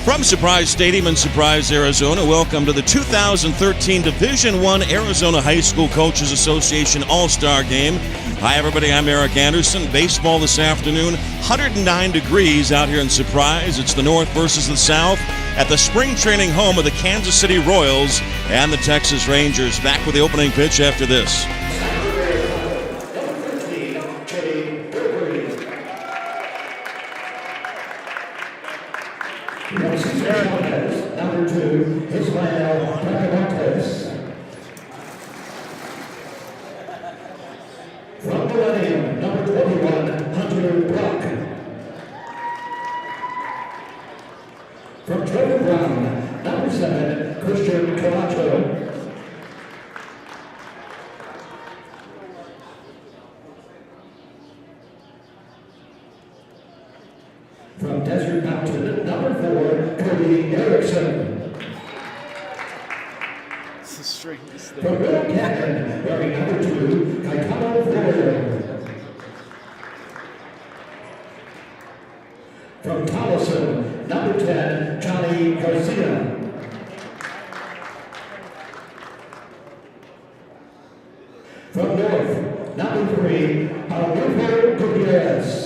From Surprise Stadium in Surprise, Arizona, welcome to the 2013 Division I Arizona High School Coaches Association All-Star Game. Hi, everybody. I'm Erik Andersson. Baseball this afternoon, 109 degrees out here in Surprise. It's the North versus the South at the spring training home of the Kansas City Royals and the Texas Rangers. Back with the opening pitch after this. Number 2, Ismael Tacamontes. From Millennium, number 21, Hunter Brock. From Trevor Brown, number 7, Christian Camacho. From Desert Mountain, number 4, Cody Erickson. It's the strangest thing. From Middle Canyon, wearing number 2, Kaikano Florida. From Tolleson, number 10, Johnny Garcia. From North, number 3, Alberto Gutierrez.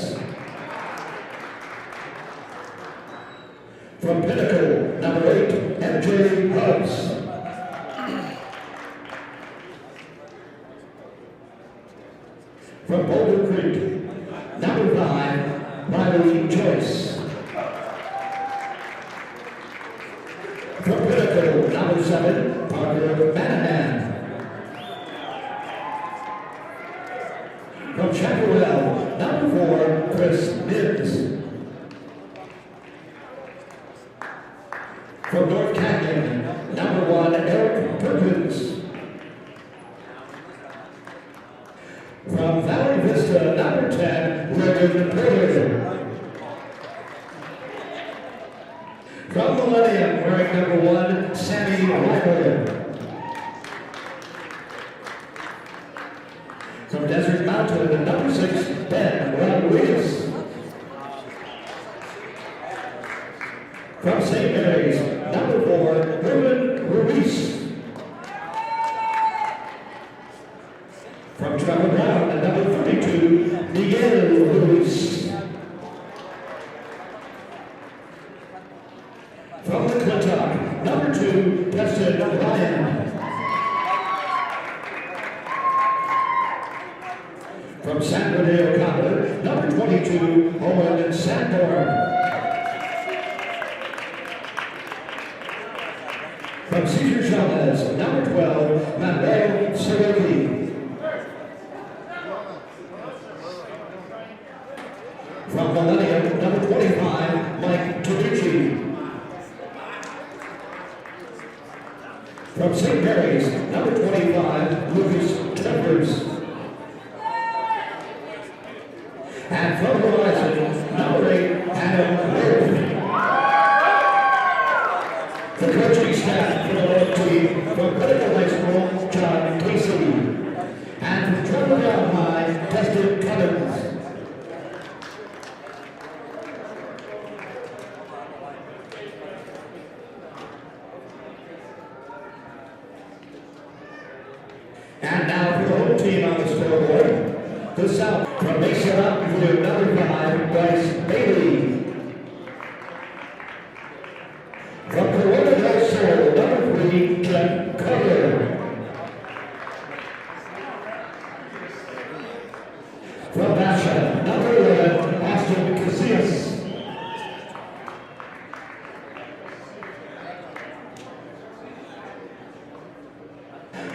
From Pinnacle, number 8, MJ Hubbs. From Boulder Creek, number 5, Riley Joyce. From Pinnacle, number 7, Parker Manahan. From Chaparral, number 4, Chris Mims. From North Canyon, number 1, Erik Perkins. From Valley Vista, number 10, Logan Porter. From Millennium, wearing number 1, Sammy Ryder. From Desert Mountain, number 6, Ben Rodriguez. From St. Mary's, number 4, Ruben Ruiz. From Trevor Brown, number 32, Miguel Ruiz. From McClintock, number 2, Preston Ryan. From San Bernardino County, number 22, Owen Sanborn. From Cesar Chavez, number 12, Manuel Soroki. From Millennium, number 25, Mike Taducci. From St. Mary's, number 25, Lucas Chambers. And from Horizon, number 8, Adam Worth. The coaching staff for the North team, from Pinnacle High School, John Casey. And from Trevor Brown High, Preston Cummins. And now for the home team on the scoreboard, the South from Mesa with number 5, Bryce Bailey. From Corona del Sur, number 3, Jeff Carter. From Basha, number 11, Austin Casillas.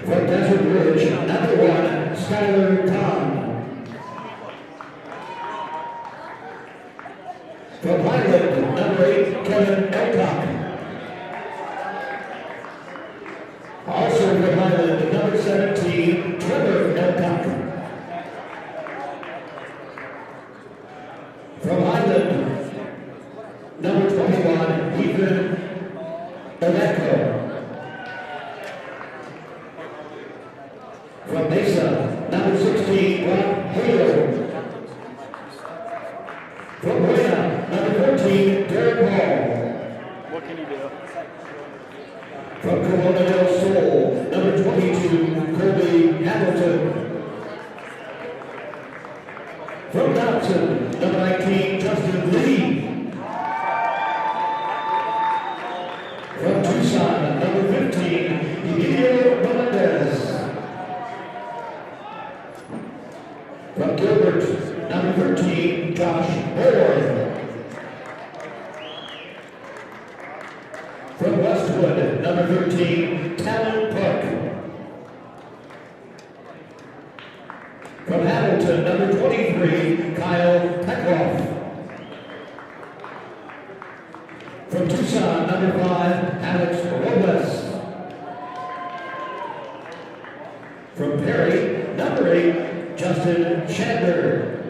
From Desert Ridge, number 1, Skylar Tom. From Highland, number 8, Kevin Elcock. Also from Highland, number 17, Trevor Elcock. From Highland, number 21, Ethan Elecco. From Mesa, number 16, Rob Halo. From Buena, number 14, Derek Hall. From Hamilton, number 23, Kyle Peckloff. From Tucson, number 5, Alex Robles. From Perry, number 8, Justin Chandler.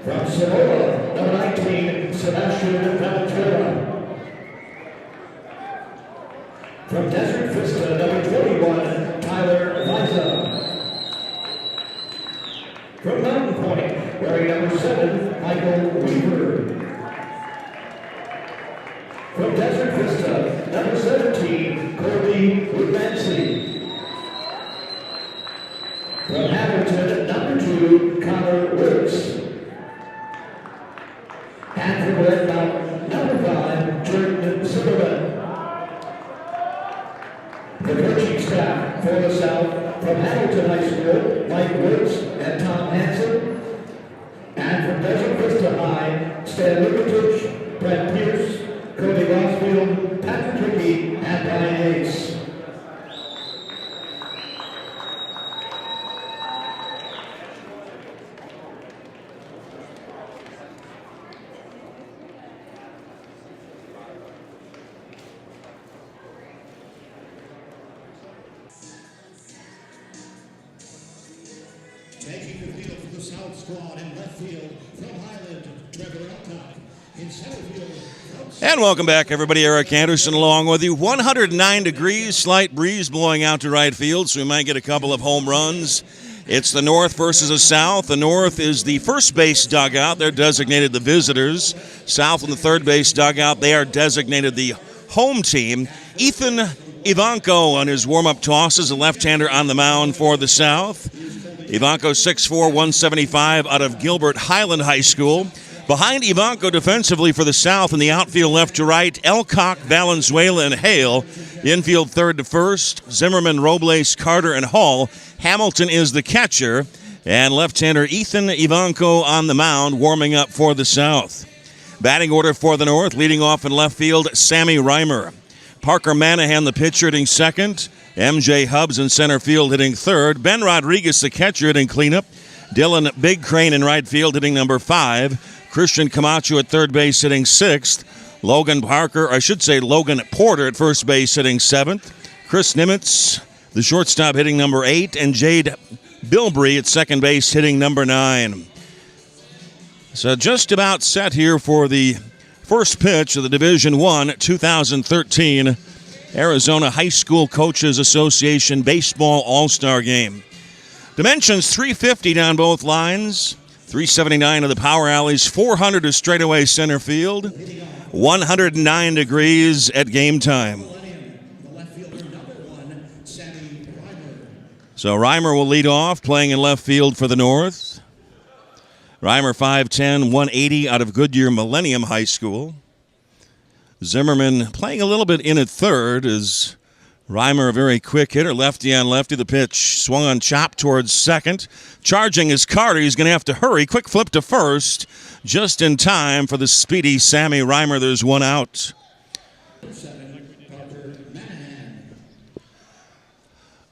From Sonora, number 19, Sebastian Valenzuela. From Desert Vista, number 21, Tyler Liza. From Mountain Point, wearing number 7, Michael Weaver. From Desert Vista, number 17, Colby Woodmansey. From Hamilton, number 2, Connor Wicks. And from Red Mountain, number 5, Jordan Zimmerman. The coaching staff for the South, from Hamilton High School, Mike Woods and Tom Hansen. And from Desert Vista High, Stan Lukatich, Brett Pierce, Cody Rosfield, Patrick Hickey, and Brian Yates. Taking the field for the South squad in left field from Highland, Trevor Elcock. In center field, And welcome back, everybody. Erik Andersson along with you. 109 degrees, slight breeze blowing out to right field, so we might get a couple of home runs. It's the North versus the South. The North is the first base dugout. They're designated the visitors. South in the third base dugout, they are designated the home team. Ethan Ivanko on his warm-up tosses, a left-hander on the mound for the South. Ivanko 6'4", 175 out of Gilbert Highland High School. Behind Ivanko defensively for the South in the outfield left to right, Elcock, Valenzuela, and Hale. Infield third to first, Zimmerman, Robles, Carter, and Hall. Hamilton is the catcher. And left-hander Ethan Ivanko on the mound warming up for the South. Batting order for the North, leading off in left field, Sammy Reimer. Parker Manahan, the pitcher, hitting second. MJ Hubbs in center field hitting third. Ben Rodriguez, the catcher, hitting cleanup. Dylan Big Crane in right field hitting number 5. Christian Camacho at third base hitting 6th. Logan Porter at first base hitting 7th. Chris Nimitz, the shortstop, hitting number 8. And Jade Bilbrey at second base hitting number 9. So just about set here for the first pitch of the Division I 2013 Arizona High School Coaches Association Baseball All-Star Game. Dimensions 350 down both lines, 379 to the power alleys, 400 to straightaway center field, 109 degrees at game time. So Reimer will lead off, playing in left field for the North. Reimer 5'10", 180 out of Goodyear Millennium High School. Zimmerman playing a little bit in at third as Reimer, a very quick hitter, lefty on lefty. The pitch swung on chop towards second. Charging is Carter. He's going to have to hurry. Quick flip to first, just in time for the speedy Sammy Reimer. There's one out.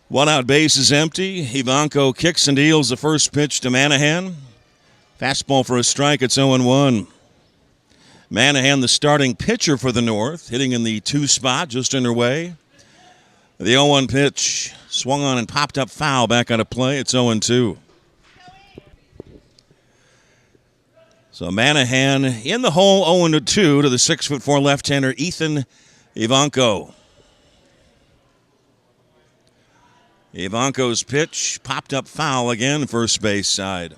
One out, base is empty. Ivanko kicks and deals the first pitch to Manahan. Fastball for a strike. It's 0-1. Manahan, the starting pitcher for the North, hitting in the 2 spot, just underway. The 0-1 pitch swung on and popped up foul, back out of play. It's 0-2. So Manahan in the hole, 0-2 to the 6'4" left-hander Ethan Ivanko. Ivanko's pitch popped up foul again, first base side.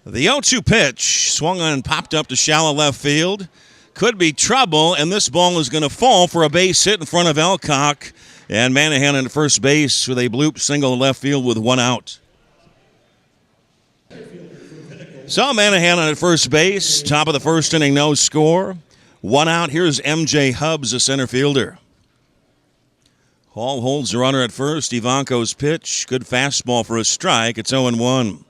The 0-2 pitch swung on and popped up to shallow left field. Could be trouble, and this ball is going to fall for a base hit in front of Elcock. And Manahan at first base with a bloop single left field with one out. So Manahan at first base, top of the first inning, no score. One out. Here's MJ Hubbs, the center fielder. Hall holds the runner at first. Ivanko's pitch, good fastball for a strike. It's 0-1.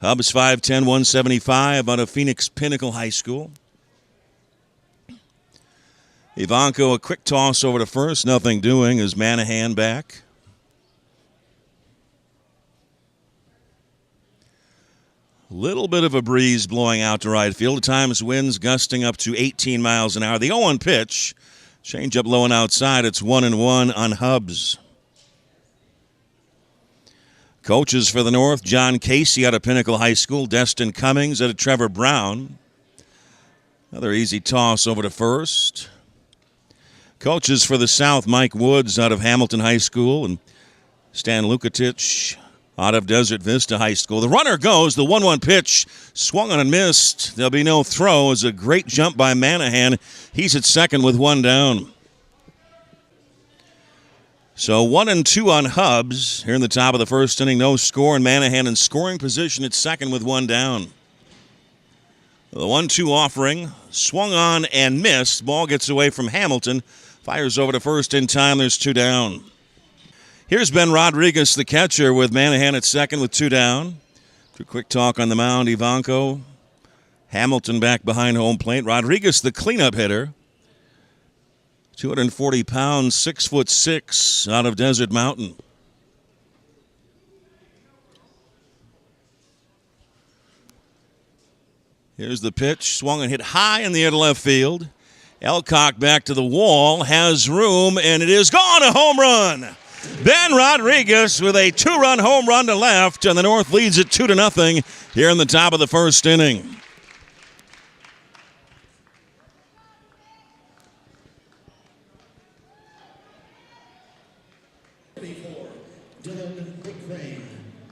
Hubbs 5'10", 175 out of Phoenix Pinnacle High School. Ivanko, a quick toss over to first. Nothing doing as Manahan back. Little bit of a breeze blowing out to right field. At times winds gusting up to 18 miles an hour. The 0-1 pitch. Change up low and outside. It's 1-1 on Hubs. Coaches for the North, John Casey out of Pinnacle High School. Destin Cummings out of Trevor Brown. Another easy toss over to first. Coaches for the South, Mike Woods out of Hamilton High School and Stan Lukatich out of Desert Vista High School. The runner goes. The 1-1 pitch swung on and missed. There'll be no throw. It's a great jump by Manahan. He's at second with one down. So 1-2 on Hubs. Here in the top of the first inning, no score, and Manahan in scoring position at second with one down. The 1-2 offering, swung on and missed. Ball gets away from Hamilton. Fires over to first in time. There's two down. Here's Ben Rodriguez, the catcher, with Manahan at second with two down. After a quick talk on the mound, Ivanko. Hamilton back behind home plate. Rodriguez, the cleanup hitter. 240 pounds, 6'6", out of Desert Mountain. Here's the pitch, swung and hit high in the air to left field. Elcock back to the wall, has room, and it is gone, a home run. Ben Rodriguez with a two-run home run to left, and the North leads it 2-0 here in the top of the first inning.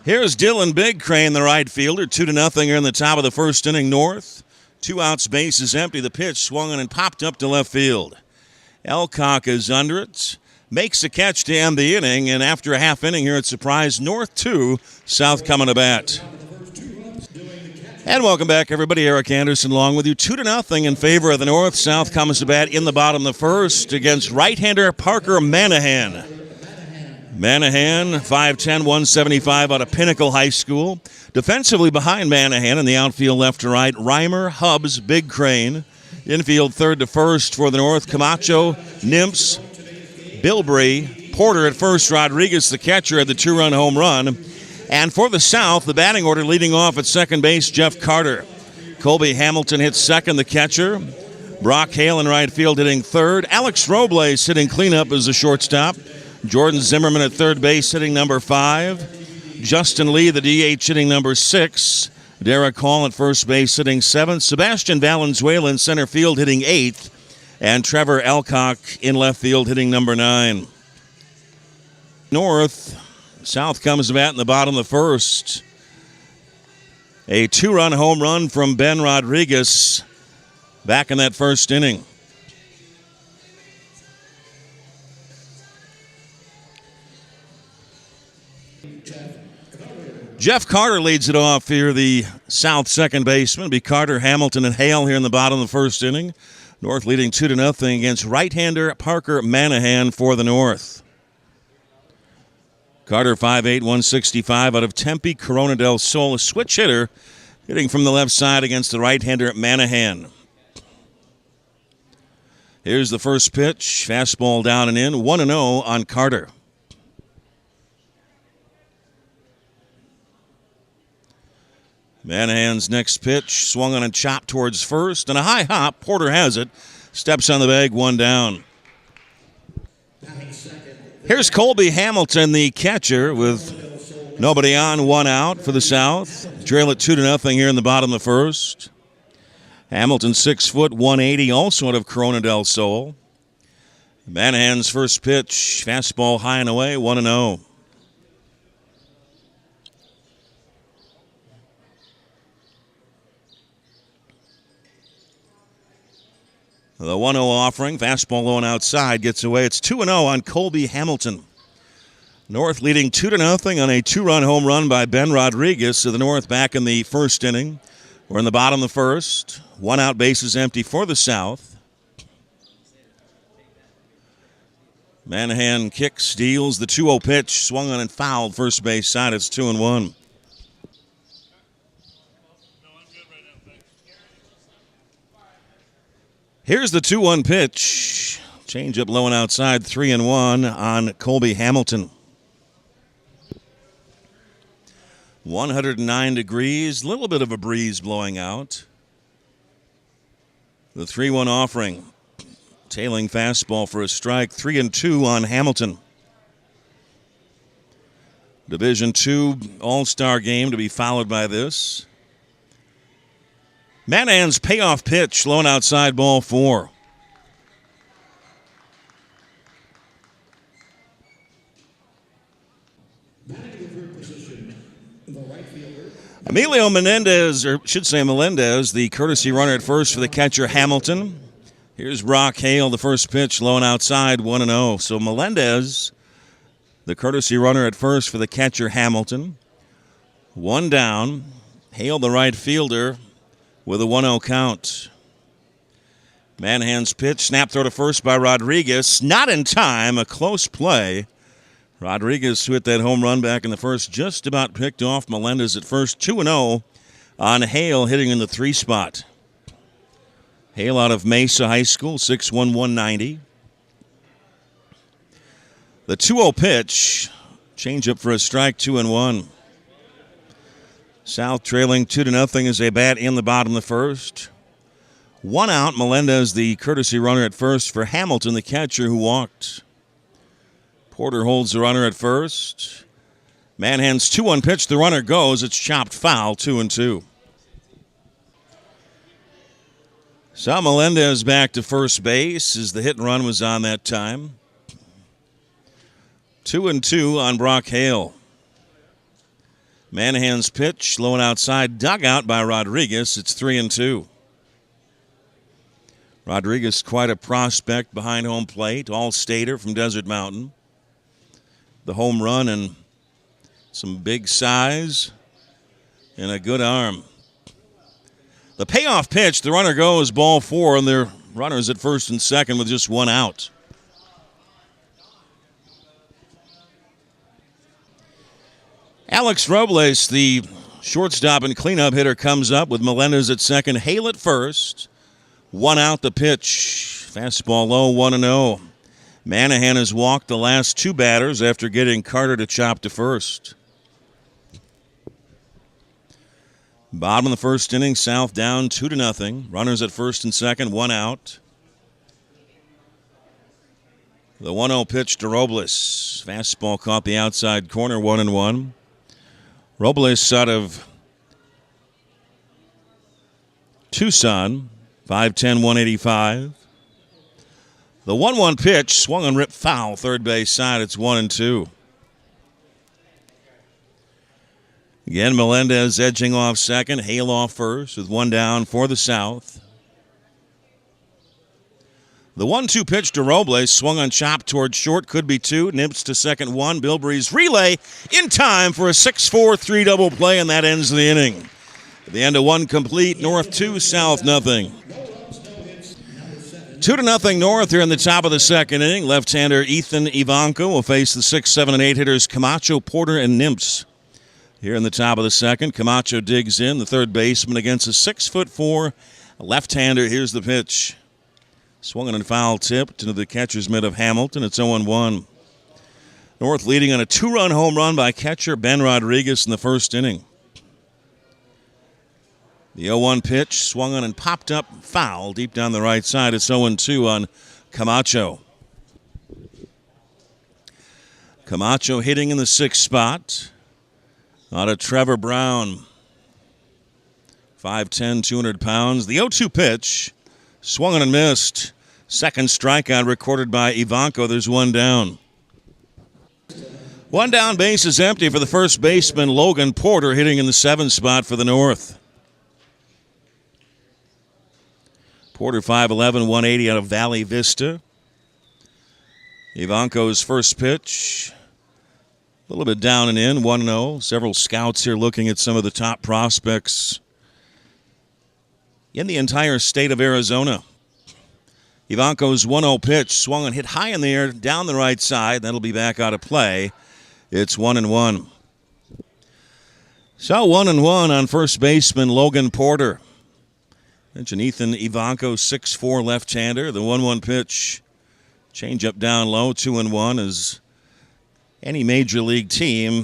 Here's Dylan Big Crane, the right fielder. 2-0 here in the top of the first inning. North. 2 outs, base is empty. The pitch swung on and popped up to left field. Elcock is under it. Makes a catch to end the inning, and after a half inning here at Surprise, North 2, South coming to bat. And welcome back, everybody. Erik Andersson along with you. 2-0 in favor of the North. South comes to bat in the bottom of the first against right-hander Parker Manahan. Manahan, 5'10", 175 out of Pinnacle High School. Defensively behind Manahan in the outfield left to right, Reimer, Hubs, Big Crane. Infield third to first for the North, Camacho, Nimps, Bilbrey, Porter at first, Rodriguez, the catcher, had the two-run home run. And for the South, the batting order leading off at second base, Jeff Carter. Colby Hamilton hits second, the catcher. Brock Hale in right field hitting third. Alex Robles hitting cleanup as the shortstop. Jordan Zimmerman at third base hitting number 5. Justin Lee, the DH, hitting number 6. Derek Hall at first base hitting 7th. Sebastian Valenzuela in center field hitting 8th. And Trevor Elcock in left field hitting number 9. North, South comes to bat in the bottom of the first. A two-run home run from Ben Rodriguez back in that first inning. Jeff Carter leads it off here, the South second baseman. It'll be Carter, Hamilton, and Hale here in the bottom of the first inning. North leading 2-0 against right-hander Parker Manahan for the North. Carter, 5'8", 165 out of Tempe, Corona del Sol. A switch hitter hitting from the left side against the right-hander Manahan. Here's the first pitch. Fastball down and in. 1-0 on Carter. Manahan's next pitch, swung on and chopped towards first, and a high hop. Porter has it. Steps on the bag, one down. Here's Colby Hamilton, the catcher, with nobody on, one out for the South. Trail at 2-0 here in the bottom of the first. Hamilton, 6 foot, 180, also out of Corona del Sol. Manahan's first pitch, fastball high and away, 1-0. The 1-0 offering, fastball low and outside, gets away. It's 2-0 on Colby Hamilton. North leading 2-0 on a two-run home run by Ben Rodriguez. So the North back in the first inning. We're in the bottom of the first. One out, bases empty for the South. Manahan kicks, steals the 2-0 pitch, swung on and fouled first base side. It's 2-1. Here's the 2-1 pitch. Change up low and outside, 3-1 on Colby Hamilton. 109 degrees, a little bit of a breeze blowing out. The 3-1 offering. Tailing fastball for a strike, 3-2 on Hamilton. Division II All-Star game to be followed by this. Manahan's payoff pitch, low and outside, ball 4. Emilio Melendez, the courtesy runner at first for the catcher Hamilton. Here's Brock Hale, the first pitch, low and outside, 1-0. So Melendez, the courtesy runner at first for the catcher Hamilton. 1 down. Hale, the right fielder, with a 1-0 count. Manahan's pitch, snap throw to first by Rodriguez. Not in time, a close play. Rodriguez, who hit that home run back in the first, just about picked off Melendez at first. 2-0 on Hale, hitting in the 3 spot. Hale out of Mesa High School, 6'1", 190. The 2-0 pitch, change up for a strike, 2-1. South trailing 2-0 as they bat in the bottom of the first. 1 out, Melendez, the courtesy runner at first for Hamilton, the catcher who walked. Porter holds the runner at first. Manahan's 2-1 pitch. The runner goes. It's chopped foul, 2-2. Sal Melendez back to first base as the hit and run was on that time. 2-2 on Brock Hale. Manahan's pitch, low and outside, dug out by Rodriguez. It's 3-2. Rodriguez, quite a prospect behind home plate, all-stater from Desert Mountain. The home run and some big size and a good arm. The payoff pitch, the runner goes, ball 4, and their runners at first and second with just 1 out. Alex Robles, the shortstop and cleanup hitter, comes up with Melendez at second, Hale at first. 1 out the pitch. Fastball low, 1-0. Manahan has walked the last 2 batters after getting Carter to chop to first. Bottom of the first inning, South down 2-0. Runners at first and second, 1 out. The 1-0 pitch to Robles. Fastball caught the outside corner, 1-1. Robles out of Tucson, 5'10", 185. The 1-1 pitch swung and ripped foul, third base side. It's 1-2. Again, Melendez edging off second, Hale off first with 1 down for the South. The 1-2 pitch to Robles swung on chop toward short, could be 2. Nips to second 1. Bilbrey's relay in time for a 6-4-3 double play, and that ends the inning. At the end of 1 complete, North 2, South nothing. 2-0 North here in the top of the second inning. Left-hander Ethan Ivanko will face the 6, 7, and 8 hitters Camacho, Porter, and Nimps. Here in the top of the second, Camacho digs in, the third baseman against a 6'4" left-hander. Here's the pitch. Swung and foul tipped into the catcher's mitt of Hamilton. It's 0-1. North leading on a 2-run home run by catcher Ben Rodriguez in the first inning. The 0-1 pitch swung on and popped up foul deep down the right side. It's 0-2 on Camacho. Camacho hitting in the 6th spot. Out of Trevor Brown. 5'10", 200 pounds. The 0-2 pitch swung on and missed. Second strikeout recorded by Ivanko. There's 1 down. 1 down, base is empty for the first baseman Logan Porter, hitting in the 7th spot for the North. Porter 5'11", 180 out of Valley Vista. Ivanko's first pitch, a little bit down and in, 1-0. Several scouts here looking at some of the top prospects in the entire state of Arizona. Ivanko's 1-0 pitch swung and hit high in the air down the right side. That'll be back out of play. It's 1-1. So 1-1 on first baseman Logan Porter. Mention Ethan Ivanko, 6'4" left-hander. The 1-1 pitch Change up down low, 2-1 is any major league team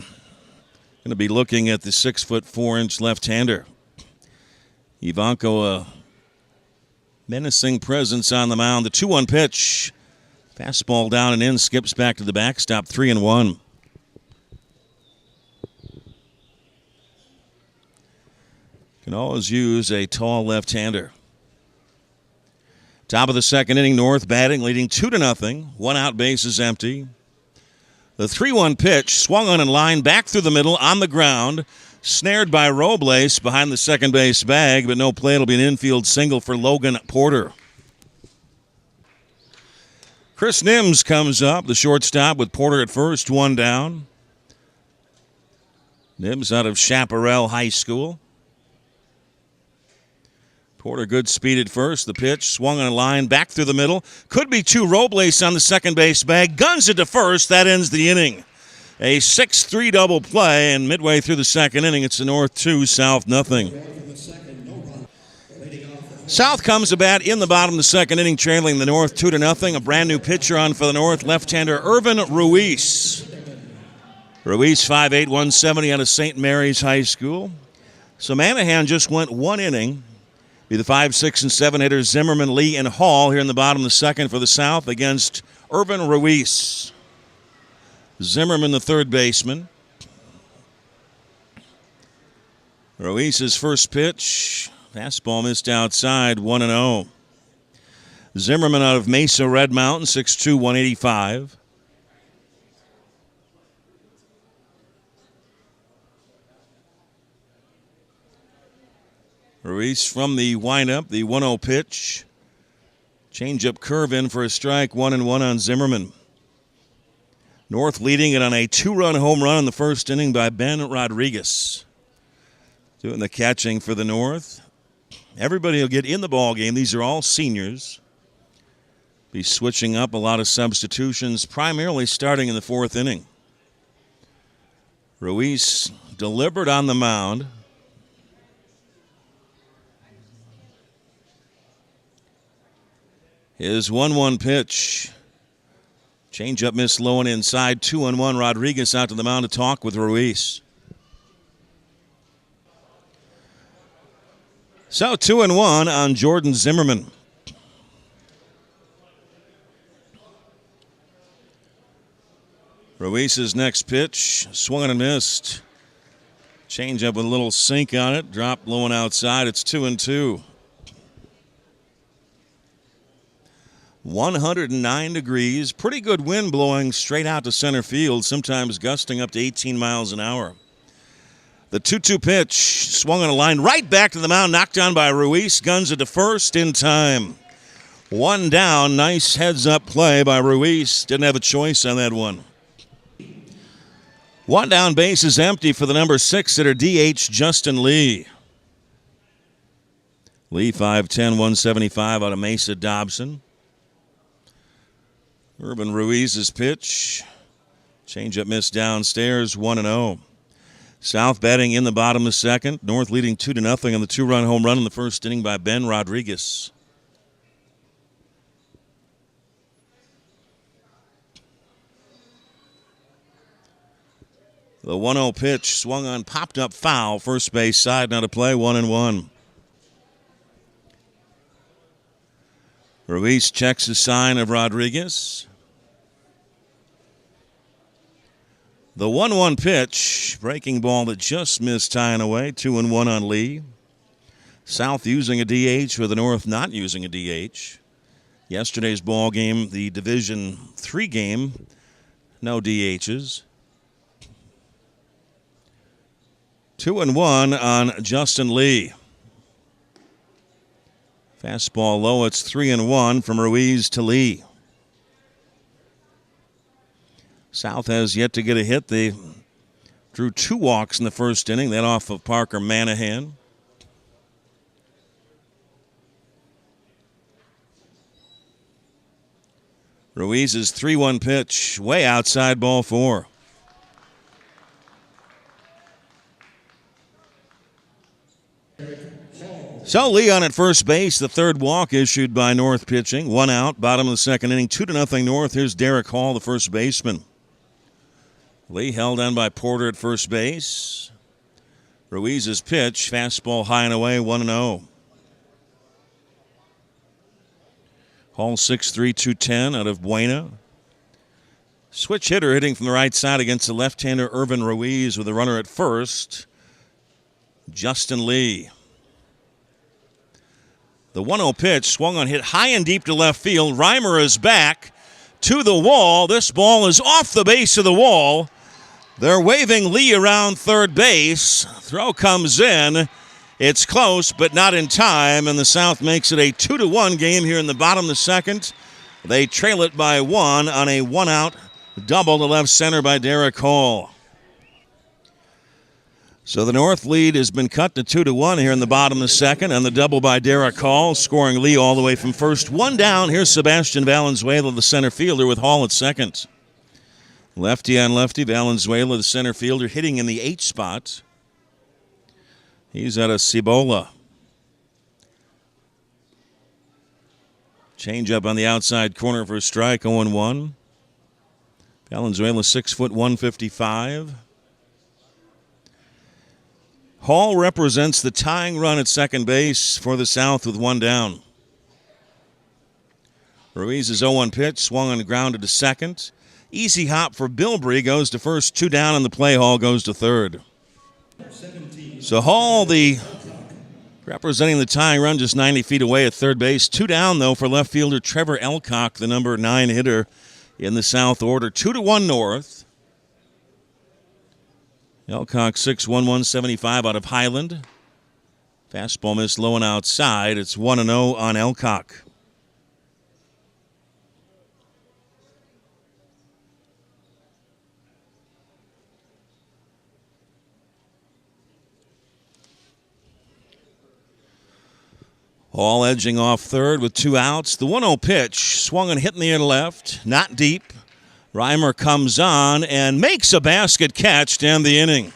going to be looking at the 6'4" left-hander. Ivanko, a menacing presence on the mound. The 2-1 pitch. Fastball down and in, skips back to the backstop, 3-1. Can always use a tall left-hander. Top of the second inning, North batting, leading 2-0. 1 out, base is empty. The 3-1 pitch, swung on in line, back through the middle, on the ground. Snared by Robles behind the second base bag, but no play. It'll be an infield single for Logan Porter. Chris Nims comes up, the shortstop, with Porter at first, 1 down. Nims out of Chaparral High School. Porter, good speed at first. The pitch, swung on a line, back through the middle. Could be 2. Robles on the second base bag. Guns it to first. That ends the inning. A 6-3 double play, and midway through the second inning, it's the North 2, South nothing. South comes to bat in the bottom of the second inning, trailing the North 2-0. A brand new pitcher on for the North, left-hander Irvin Ruiz. Ruiz, 5'8", 170 out of St. Mary's High School. So Manahan just went 1 inning. Be the 5, 6, and 7 hitters Zimmerman, Lee, and Hall here in the bottom of the second for the South against Irvin Ruiz. Zimmerman, the third baseman. Ruiz's first pitch. Fastball missed outside, 1-0. Zimmerman out of Mesa Red Mountain, 6'2", 185. Ruiz from the windup, the 1-0 pitch. Change-up curve in for a strike, 1-1 on Zimmerman. North leading it on a 2-run home run in the first inning by Ben Rodriguez. Doing the catching for the North. Everybody will get in the ball game. These are all seniors. Be switching up a lot of substitutions, primarily starting in the fourth inning. Ruiz delivered on the mound. His 1-1 pitch. Change-up miss low and inside. 2-1. Rodriguez out to the mound to talk with Ruiz. So 2-1 on Jordan Zimmerman. Ruiz's next pitch. Swung and missed. Change-up with a little sink on it. Drop low and outside. It's 2-2. 109 degrees. Pretty good wind blowing straight out to center field, sometimes gusting up to 18 miles an hour. The 2-2 pitch, swung on a line right back to the mound, knocked down by Ruiz. Guns it to first in time. 1 down. Nice heads-up play by Ruiz. Didn't have a choice on that one. 1 down, base is empty for the number 6 hitter, DH Justin Lee. Lee, 5'10", 175 out of Mesa Dobson. Irvin Ruiz's pitch. Change-up miss downstairs, 1-0. South batting in the bottom of the second. North leading 2-0 on the 2-run home run in the first inning by Ben Rodriguez. The 1-0 pitch swung on, popped up foul. First base side, now to play, 1-1. Ruiz checks the sign of Rodriguez. The 1-1 pitch, breaking ball that just missed tying away, 2-1 on Lee. South using a DH with the North not using a DH. Yesterday's ball game, the Division III game, no DHs. 2-1 on Justin Lee. Fastball low, it's 3-1 from Ruiz to Lee. South has yet to get a hit. They drew 2 walks in the first inning, that off of Parker Manahan. Ruiz's 3-1 pitch, way outside, ball 4. So Leon at first base, the third walk issued by North pitching. 1 out, bottom of the second inning, 2-0 North. Here's Derek Hall, the first baseman. Lee held on by Porter at first base. Ruiz's pitch, fastball high and away, 1-0. Hall 6'3", 210 out of Buena. Switch hitter hitting from the right side against the left-hander Irvin Ruiz with a runner at first, Justin Lee. The 1-0 pitch swung on, hit high and deep to left field. Reimer is back to the wall. This ball is off the base of the wall. They're waving Lee around third base. Throw comes in. It's close, but not in time, and the South makes it a 2-1 game here in the bottom of the second. They trail it by 1 on a 1-out double to left center by Derek Hall. So the North lead has been cut to 2-1 here in the bottom of the second, and the double by Derek Hall, scoring Lee all the way from first. 1 down. Here's Sebastian Valenzuela, the center fielder, with Hall at second. Lefty on lefty, Valenzuela, the center fielder, hitting in the 8 spot. He's out of Cibola. Change up on the outside corner for a strike, 0-1. Valenzuela 6', 155. Hall represents the tying run at second base for the South with 1 down. Ruiz's 0-1 pitch swung on the ground to second. Easy hop for Bilbrey, goes to first, 2 down, and the play. Hall goes to third. So Hall, the representing the tying run, just 90 feet away at third base. 2 down, though, for left fielder Trevor Elcock, the number 9 hitter in the South order. 2-1 North. Elcock 6'1", 175 out of Highland. Fastball missed low and outside. It's 1-0 on Elcock. Hall edging off third with 2 outs. The 1-0 pitch swung and hit in the air to left. Not deep. Reimer comes on and makes a basket catch to end the inning.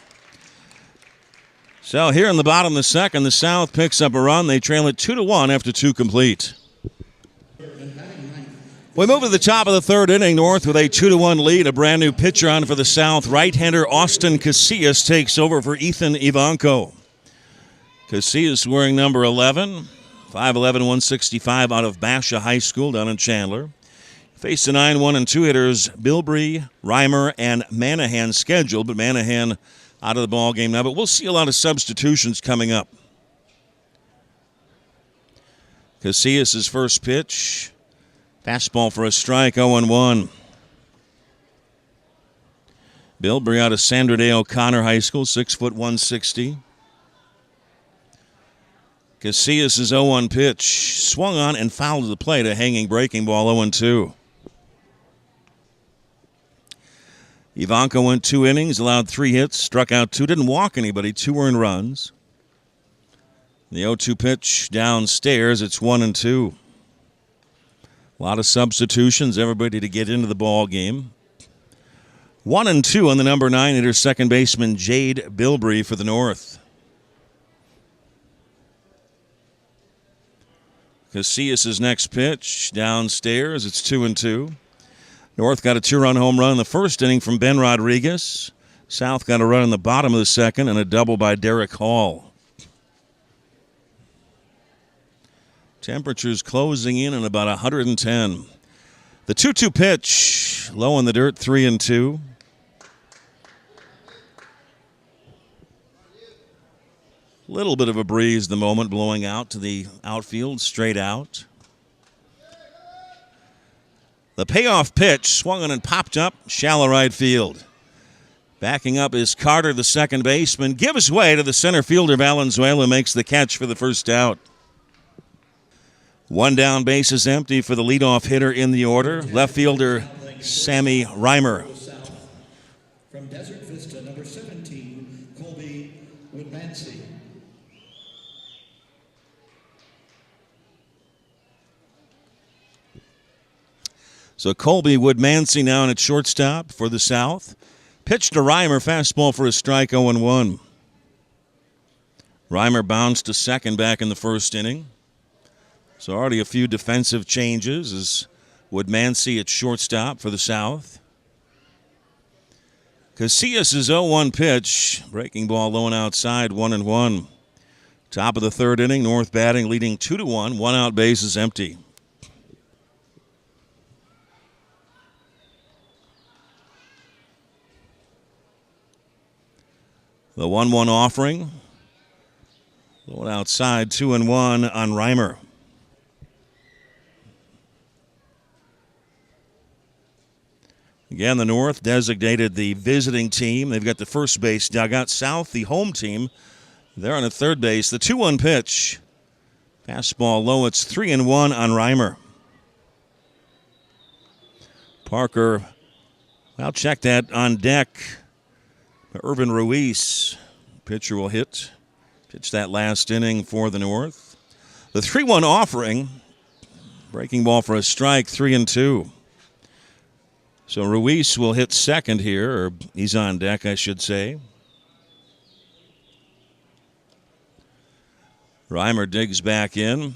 So here in the bottom of the second, the South picks up a run. They trail it 2-1 after 2 complete. We move to the top of the third inning. North with a 2-1 lead. A brand new pitcher on for the South. Right-hander Austin Casillas takes over for Ethan Ivanko. Casillas wearing number 11. 5'11", 165 out of Basha High School down in Chandler. Faced the 9-1 and 2 hitters, Bilbrey, Reimer, and Manahan scheduled, but Manahan out of the ball game now. But we'll see a lot of substitutions coming up. Casillas' first pitch, fastball for a strike, 0-1. Bilbrey out of Sandra Day O'Connor High School, 6', 160. Casillas' 0-1 pitch swung on and fouled to the plate, a hanging breaking ball, 0-2. Ivanko went 2 innings, allowed 3 hits, struck out 2, didn't walk anybody, 2 earned runs. The 0-2 pitch downstairs, it's 1-2. A lot of substitutions, everybody to get into the ball game. 1-2 on the number 9 hitter, second baseman Jade Bilbrey for the North. Casillas' next pitch downstairs, it's 2-2. North got a 2-run home run in the first inning from Ben Rodriguez. South got a run in the bottom of the second and a double by Derek Hall. Temperatures closing in at about 110. The 2-2 pitch, low in the dirt, 3-2. Little bit of a breeze the moment, blowing out to the outfield, straight out. The payoff pitch swung on and popped up, shallow right field. Backing up is Carter, the second baseman, gives way to the center fielder Valenzuela, makes the catch for the first out. 1 down, base is empty for the leadoff hitter in the order, left fielder Sammy Reimer. From Desert Vista, number 17, Colby Woodmansey. So Colby Woodmansey now in at shortstop for the South. Pitch to Reimer, fastball for a strike, 0-1. Reimer bounced to second back in the first inning. So already a few defensive changes as Woodmansey at shortstop for the South. Casillas' 0-1 pitch. Breaking ball low and outside, 1-1. Top of the third inning, North batting leading 2-1. One out, base is empty. The 1-1 offering. Low and outside, 2-1 on Reimer. Again, the North designated the visiting team. They've got the first base dugout. South, the home team. They're on the third base. The 2-1 pitch. Fastball low. It's 3-1 on Reimer. Parker, well, check that on deck. Irvin Ruiz, pitcher will hit. Pitch that last inning for the North. The 3-1 offering. Breaking ball for a strike, 3-2. So Ruiz will hit second here, or he's on deck, I should say. Reimer digs back in.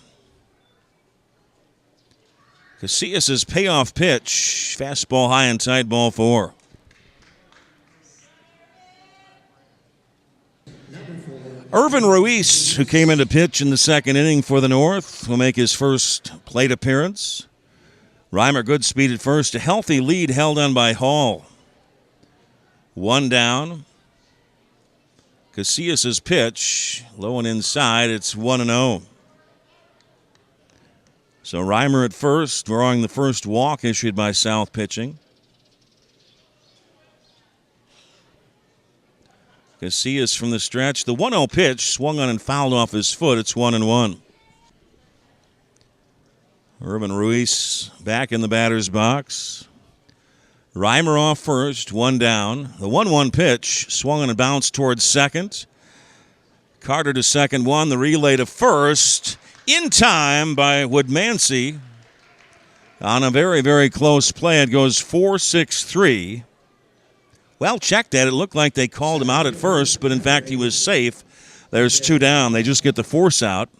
Casillas' payoff pitch. Fastball high and tight, ball 4. Irvin Ruiz, who came into pitch in the second inning for the North, will make his first plate appearance. Reimer, good speed at first. A healthy lead held on by Hall. One down. Casillas' pitch, low and inside. It's 1-0. So Reimer at first, drawing the first walk issued by South pitching. Casillas from the stretch. The 1-0 pitch swung on and fouled off his foot. It's 1-1. Irvin Ruiz back in the batter's box. Reimer off first, one down. The 1-1 pitch swung on and bounced towards second. Carter to second, one. The relay to first. In time by Woodmansey. On a very, very close play, it goes 4-6-3. Well, check that. It looked like they called him out at first, but in fact he was safe. There's two down. They just get the force out.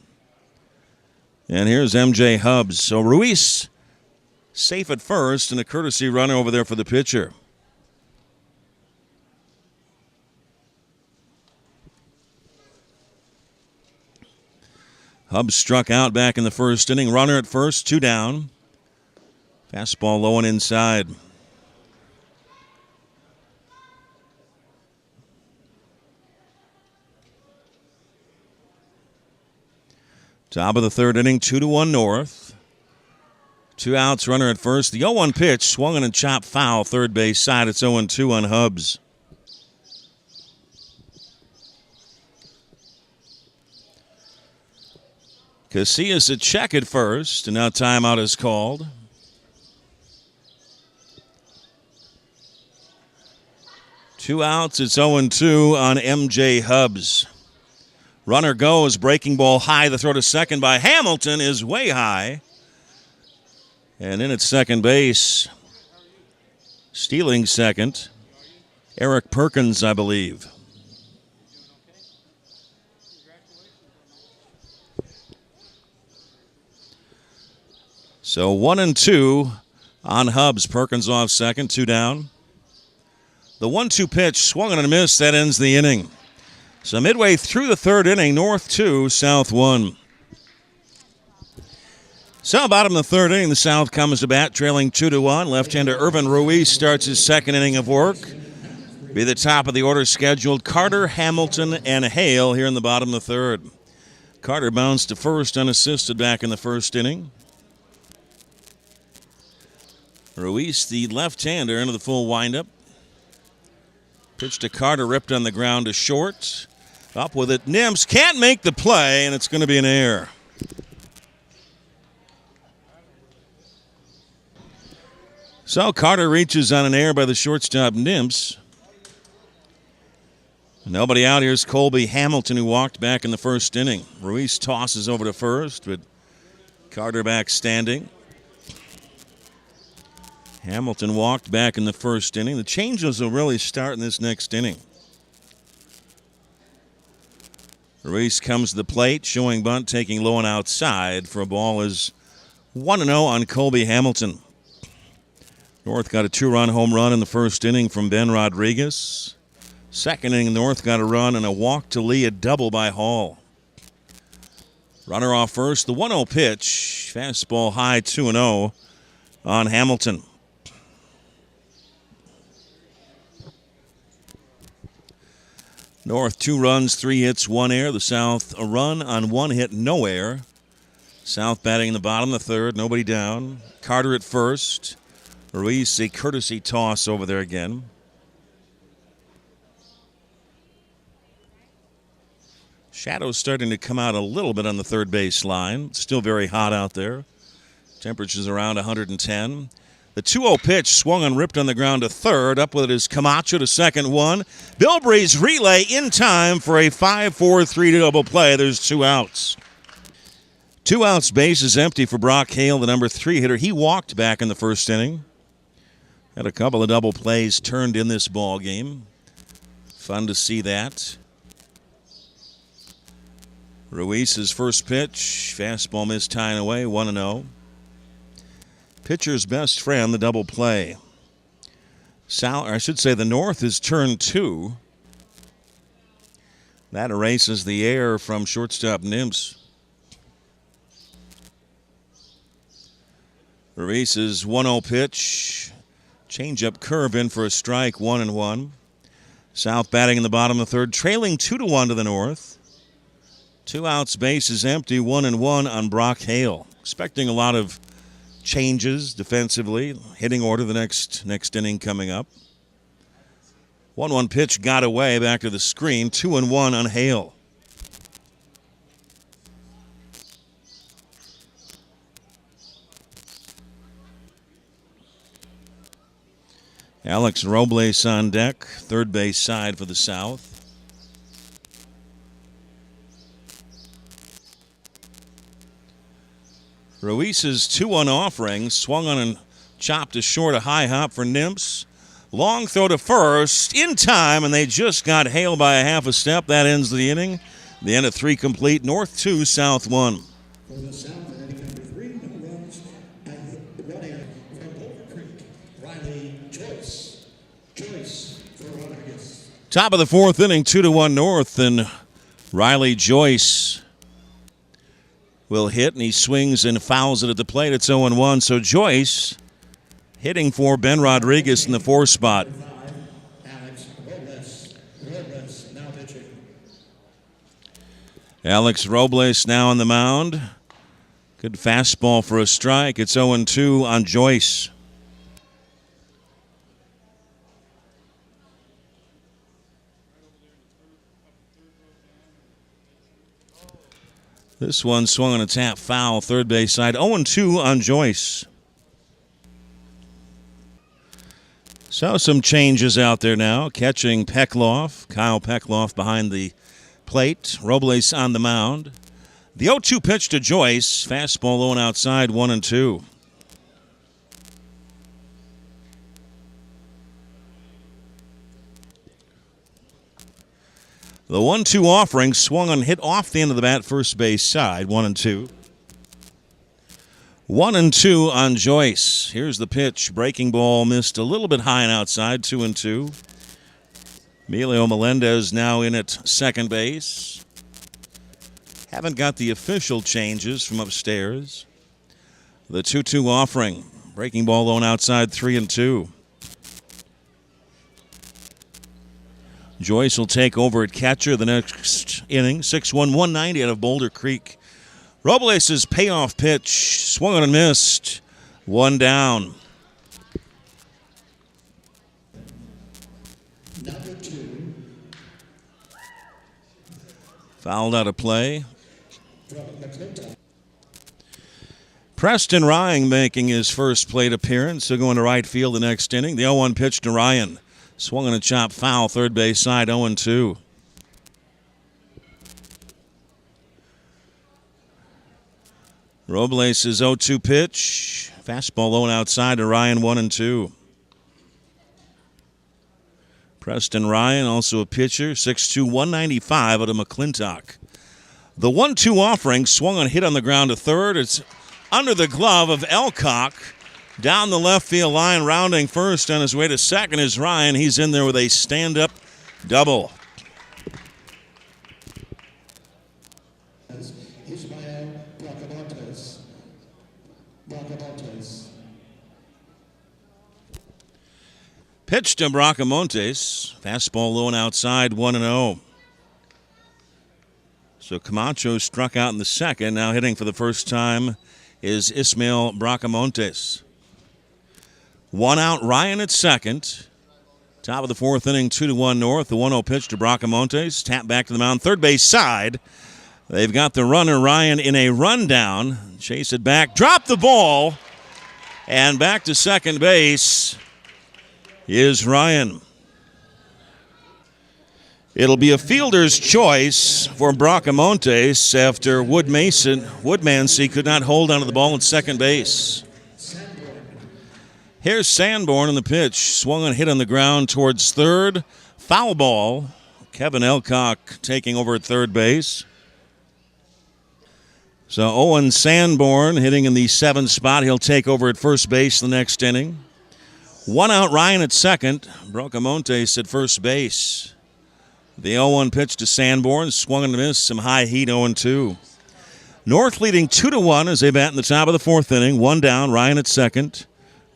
And here's M.J. Hubbs. So Ruiz safe at first, and a courtesy run over there for the pitcher. Hubbs struck out back in the first inning. Runner at first, two down. Fastball low and inside. Top of the third inning, 2-1 North. Two outs, runner at first. The 0-1 pitch swung on and chopped foul, third base side. It's 0-2 on Hubbs. Casillas a check at first, and now timeout is called. Two outs, it's 0-2 on M.J. Hubbs. Runner goes, breaking ball high. The throw to second by Hamilton is way high. And in at second base, stealing second, Erik Perkins, I believe. So 1-2 on Hubbs. Perkins off second, two down. The 1-2 pitch swung on and missed. That ends the inning. So midway through the third inning, North 2, South 1. So bottom of the third inning, the South comes to bat, trailing 2-1. Left-hander Irvin Ruiz starts his second inning of work. Be the top of the order scheduled. Carter, Hamilton, and Hale here in the bottom of the third. Carter bounced to first unassisted back in the first inning. Ruiz, the left-hander, into the full windup. Pitch to Carter, ripped on the ground to short. Up with it, Nims can't make the play, and it's going to be an error. So Carter reaches on an error by the shortstop, Nims. Nobody out. Here's Colby Hamilton, who walked back in the first inning. Ruiz tosses over to first, but Carter back standing. Hamilton walked back in the first inning. The changes will really start in this next inning. Ruiz comes to the plate, showing bunt, taking low and outside for a ball is 1-0 on Colby Hamilton. North got a 2-run home run in the first inning from Ben Rodriguez. Second inning, North got a run and a walk to Lee, a double by Hall. Runner off first, the 1-0 pitch. Fastball high, 2-0 on Hamilton. North 2 runs, 3 hits, 1 error. The South a run on 1 hit, no error. South batting in the bottom of the third, nobody down. Carter at first. Ruiz a courtesy toss over there again. Shadows starting to come out a little bit on the third base line. Still very hot out there. Temperatures around 110. The 2-0 pitch swung and ripped on the ground to third. Up with it is Camacho to second one. Bilbrey's relay in time for a 5-4-3 double play. There's 2 outs. 2 outs, base is empty for Brock Hale, the number 3 hitter. He walked back in the first inning. Had a couple of double plays turned in this ball game. Fun to see that. Ruiz's first pitch. Fastball missed, tying away, 1-0. Pitcher's best friend, the double play. The North is turn 2. That erases the air from shortstop Nims. Ruiz's 1-0 pitch. Change-up curve in for a strike, 1-1. South batting in the bottom of the third, trailing 2-1 to the North. 2 outs, base is empty, 1-1 on Brock Hale. Expecting a lot of changes defensively. Hitting order the next inning coming up. 1-1 pitch got away back to the screen. 2-1 on Hale. Alex Robles on deck, third base side for the South. Ruiz's 2-1 offering, swung on and chopped to short, a high hop for Nimps. Long throw to first, in time, and they just got Hale by a half a step. That ends the inning. The end of 3 complete. North 2, South 1. For the South, inning number 3, no runs, and running from Boulder Creek, Riley Joyce. Joyce for Rodriguez. Top of the 4th inning, 2-1 North, and Riley Joyce will hit, and he swings and fouls it at the plate. It's 0-1. So Joyce hitting for Ben Rodriguez in the 4 spot. Alex Robles now pitching. Alex Robles now on the mound. Good fastball for a strike. It's 0-2 on Joyce. This one swung on a tap foul, third base side. 0-2 on Joyce. So some changes out there now. Catching Peckloff, Kyle Peckloff behind the plate. Robles on the mound. The 0-2 pitch to Joyce. Fastball low and outside, 1-2. The 1-2 offering swung and hit off the end of the bat, first base side, 1-2. 1-2 on Joyce. Here's the pitch. Breaking ball missed a little bit high and outside, 2-2. Emilio Melendez now in at second base. Haven't got the official changes from upstairs. The 2-2 offering. Breaking ball low and outside, 3-2. Joyce will take over at catcher the next inning. 6-1, 190 out of Boulder Creek. Robles' payoff pitch. Swung on and missed. 1 down. Number 2. Fouled out of play. From McClintock. Preston Ryan making his first plate appearance. He'll go into right field the next inning. The 0-1 pitch to Ryan. Swung on a chop foul, third base side, 0-2. Robles' 0-2 pitch. Fastball low and outside to Ryan, 1-2. Preston Ryan, also a pitcher, 6'2", 195 out of McClintock. The 1-2 offering swung on, hit on the ground to third. It's under the glove of Elcock. Down the left field line, rounding first on his way to second is Ryan. He's in there with a stand-up double. Pitch to Bracamontes. Fastball low and outside, 1-0. So Camacho struck out in the second. Now hitting for the first time is Ismael Bracamontes. One out, Ryan at second. Top of the fourth inning, 2-1 North. The 1-0 pitch to Bracamontes. Tap back to the mound, third base side. They've got the runner, Ryan, in a rundown. Chase it back, drop the ball, and back to second base is Ryan. It'll be a fielder's choice for Bracamontes after Woodmansey could not hold onto the ball at second base. Here's Sanborn in the pitch. Swung and hit on the ground towards third. Foul ball. Kevin Elcock taking over at third base. So Owen Sanborn hitting in the 7th spot. He'll take over at first base the next inning. One out, Ryan at second. Bracamontes at first base. The 0-1 pitch to Sanborn. Swung and missed. Some high heat, 0-2. North leading 2-1 as they bat in the top of the fourth inning. One down, Ryan at second.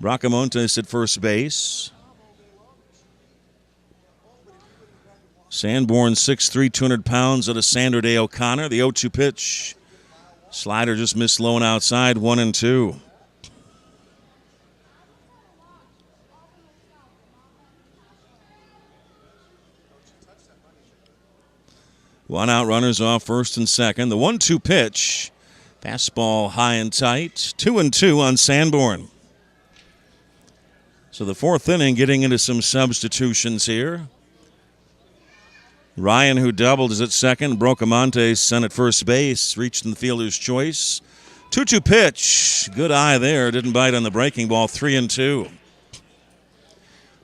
Bracamontes at first base. Sanborn 6'3", 200 pounds out of Sandra Day O'Connor. The 0-2 pitch. Slider just missed low and outside, 1-2. One out, runners off first and second. The 1-2 pitch. Fastball high and tight. 2-2 on Sanborn. So the fourth inning getting into some substitutions here. Ryan, who doubled, is at second. Bracamontes sent at first base. Reached in the fielder's choice. 2-2 pitch. Good eye there. Didn't bite on the breaking ball. 3-2.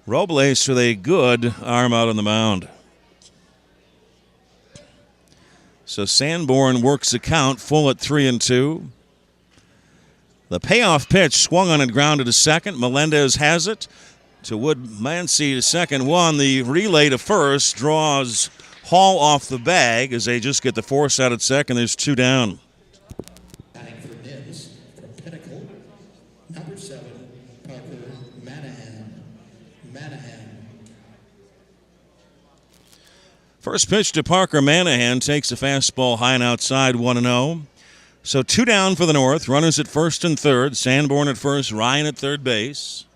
Robles with a good arm out on the mound. So Sanborn works the count full at 3-2. The payoff pitch swung on and grounded to second. Melendez has it to Woodmansey to second. One, the relay to first draws Hall off the bag as they just get the force out at second. There's two down. Batting for Mims from Pinnacle, number 7, Parker Manahan. First pitch to Parker Manahan takes a fastball high and outside, 1-0. So two down for the North. Runners at first and third. Sanborn at first, Ryan at third base.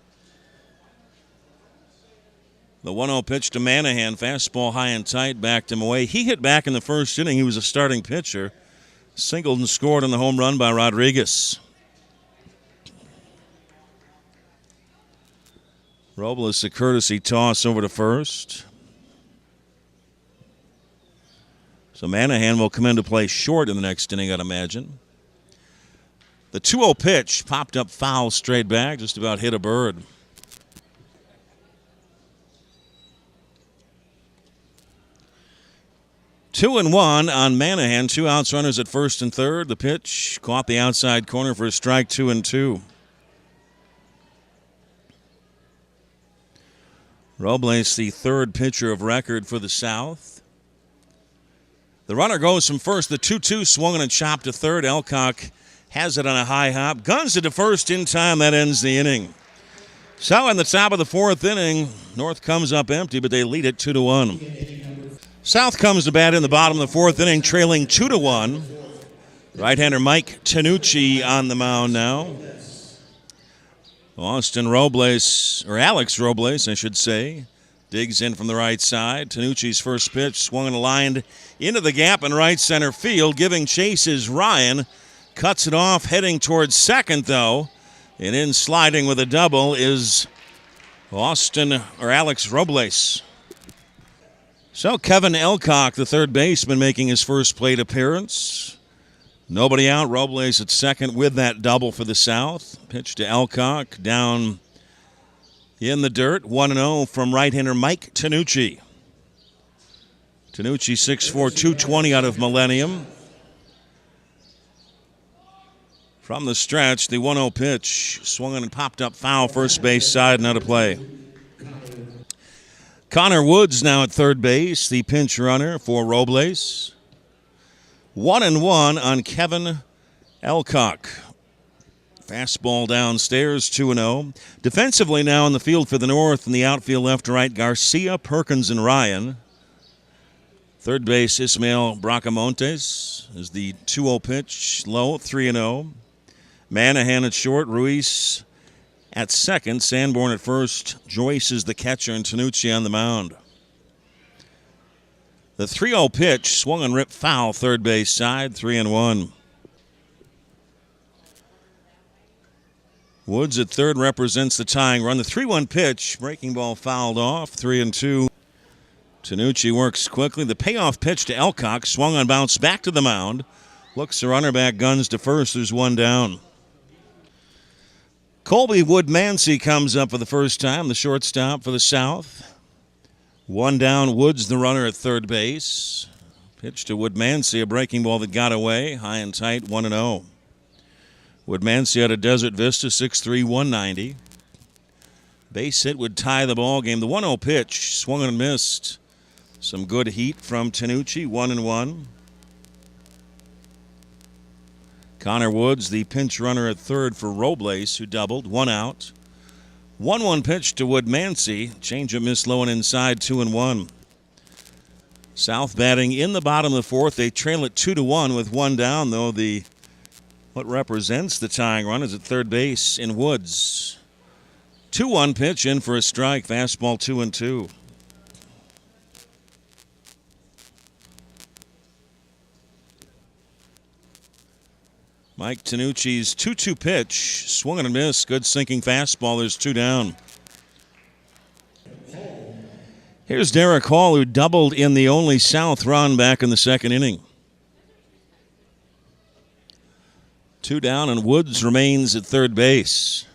The 1-0 pitch to Manahan. Fastball high and tight, backed him away. He hit back in the first inning. He was a starting pitcher. Singled and scored on the home run by Rodriguez. Robles a courtesy toss over to first. So Manahan will come into play short in the next inning, I'd imagine. The 2-0 pitch popped up foul straight back, just about hit a bird. Two and one on Manahan. 2 outs, runners at first and third. The pitch caught the outside corner for a strike, 2-2. Robles, the third pitcher of record for the South. The runner goes from first. The 2-2 swung and chopped to third. Elcock has it on a high hop. Guns it to first in time. That ends the inning. So in the top of the fourth inning, North comes up empty, but they lead it 2-1. South comes to bat in the bottom of the fourth inning, trailing 2-1. Right-hander Mike Tanucci on the mound now. Alex Robles, I should say, digs in from the right side. Tanucci's first pitch swung and lined into the gap in right center field. Giving chase is Ryan. Cuts it off, heading towards second, though. And in sliding with a double is Alex Robles. So Kevin Elcock, the third baseman, making his first plate appearance. Nobody out. Robles at second with that double for the South. Pitch to Elcock down in the dirt. 1-0 from right-hander Mike Tanucci. Tanucci 6'4", 220 out of Millennium. From the stretch, the 1-0 pitch. Swung on and popped up foul, first base side, and out of play. Connor Woods now at third base, the pinch runner for Robles. 1-1 on Kevin Elcock. Fastball downstairs, 2-0. Defensively now in the field for the North, in the outfield left to right, Garcia, Perkins, and Ryan. Third base, Ismael Bracamontes is the 2-0 pitch, low, 3-0. Manahan at short, Ruiz at second, Sanborn at first, Joyce is the catcher, and Tanucci on the mound. The 3-0 pitch, swung and ripped foul, third base side, 3-1. Woods at third represents the tying run. The 3-1 pitch, breaking ball fouled off, 3-2. Tanucci works quickly. The payoff pitch to Elcock, swung on bounce back to the mound. Looks the runner back, guns to first, there's one down. Colby Woodmansey comes up for the first time, the shortstop for the South. One down, Woods the runner at third base. Pitch to Woodmansey, a breaking ball that got away, high and tight, 1-0. Woodmansey out of Desert Vista, 6'3", 190. Base hit would tie the ball game. The 1-0 pitch, swung and missed. Some good heat from Tanucci, 1-1. Connor Woods, the pinch runner at third for Robles, who doubled, 1 out. 1-1 pitch to Woodmansey. Changeup missed low and inside, 2-1. South batting in the bottom of the fourth. They trail it 2-1 with one down, though what represents the tying run is at third base in Woods. 2-1 pitch in for a strike. Fastball 2-2. Mike Tanucci's 2-2 pitch, swung and missed. Good sinking fastball. There's 2 down. Here's Derek Hall, who doubled in the only South run back in the second inning. 2 down, and Woods remains at third base.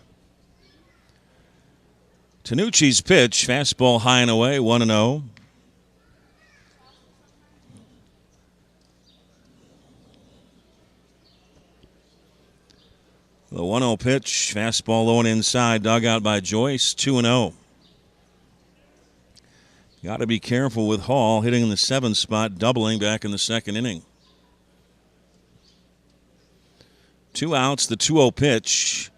Tanucci's pitch, fastball high and away, 1-0. The 1-0 pitch, fastball low and inside, dug out by Joyce, 2-0. Got to be careful with Hall hitting in the 7th spot, doubling back in the second inning. 2 outs, the 2-0 pitch,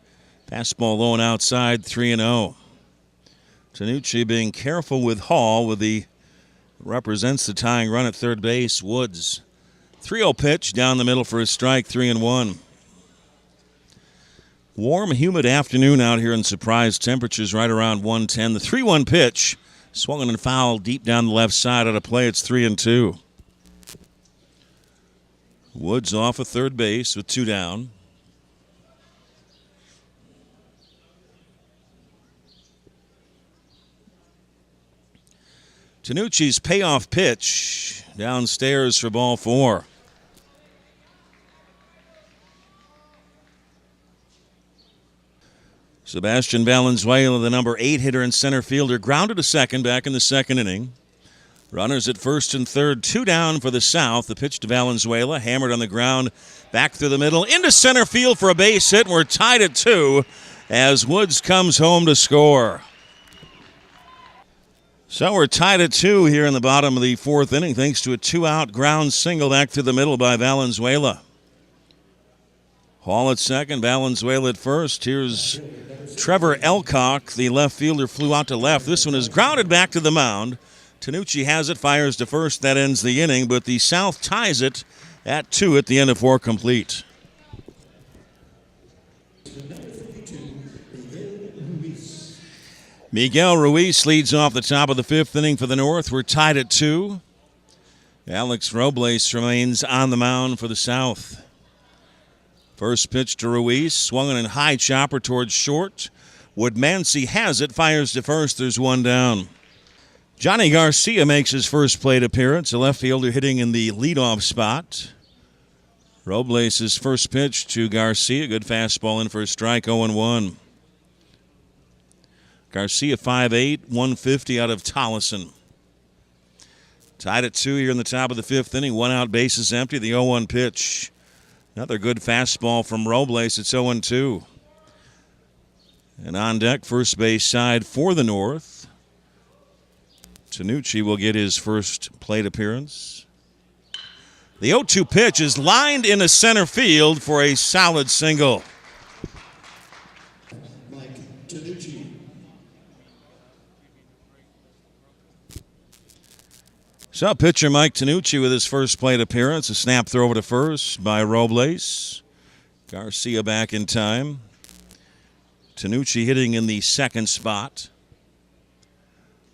fastball low and outside, 3-0. Tanucci being careful with Hall with the represents the tying run at third base. Woods. 3-0 pitch down the middle for a strike, 3-1. Warm, humid afternoon out here in Surprise. Temperatures right around 110. The 3-1 pitch, swung and fouled deep down the left side. Out of play, it's 3-2. Woods off of third base with 2 down. Tanucci's payoff pitch downstairs for ball 4. Sebastian Valenzuela, the number 8 hitter and center fielder, grounded to second back in the second inning. Runners at first and third, 2 down for the South. The pitch to Valenzuela, hammered on the ground, back through the middle, into center field for a base hit, and we're tied at 2 as Woods comes home to score. So we're tied at 2 here in the bottom of the 4th inning, thanks to a 2-out ground single back through the middle by Valenzuela. Hall at second, Valenzuela at first. Here's Trevor Elcock, the left fielder, flew out to left. This one is grounded back to the mound. Tanucci has it, fires to first. That ends the inning, but the South ties it at 2 at the end of 4 complete. Miguel Ruiz leads off the top of the 5th inning for the North. We're tied at 2. Alex Robles remains on the mound for the South. First pitch to Ruiz, swung on a high chopper towards short. Woodmansey has it, fires to first. There's 1 down. Johnny Garcia makes his first plate appearance, a left fielder hitting in the leadoff spot. Robles' first pitch to Garcia, good fastball in for a strike, 0-1. Garcia 5'8", 150 out of Tolleson. Tied at 2 here in the top of the 5th inning. 1 out, bases empty. The 0-1 pitch. Another good fastball from Robles. It's 0-2. And on deck, first base side for the North. Tanucci will get his first plate appearance. The 0-2 pitch is lined into center field for a solid single. Mike Tanucci. So pitcher Mike Tanucci with his first plate appearance. A snap throw over to first by Robles. Garcia back in time. Tanucci hitting in the second spot.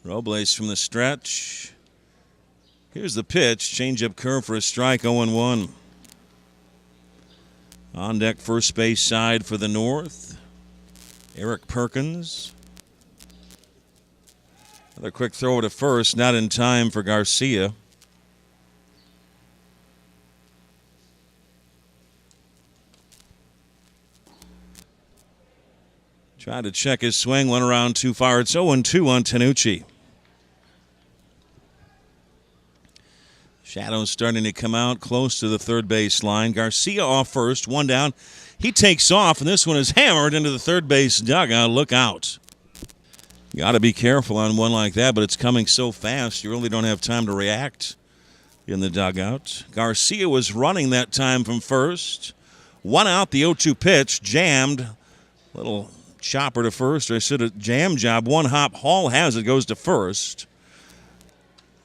Robles from the stretch. Here's the pitch. Changeup curve for a strike, 0-1. On deck, first base side for the North. Erik Perkins. Another quick throw to first, not in time for Garcia. Tried to check his swing, went around too far. It's 0-2 on Tanucci. Shadows starting to come out close to the third base line. Garcia off first, one down. He takes off, and this one is hammered into the third base dugout. Look out. You got to be careful on one like that, but it's coming so fast you really don't have time to react in the dugout. Garcia was running that time from first. One out, the 0-2 pitch, jammed. Little chopper to first, or I said a jam job. One hop, Hall has it, goes to first.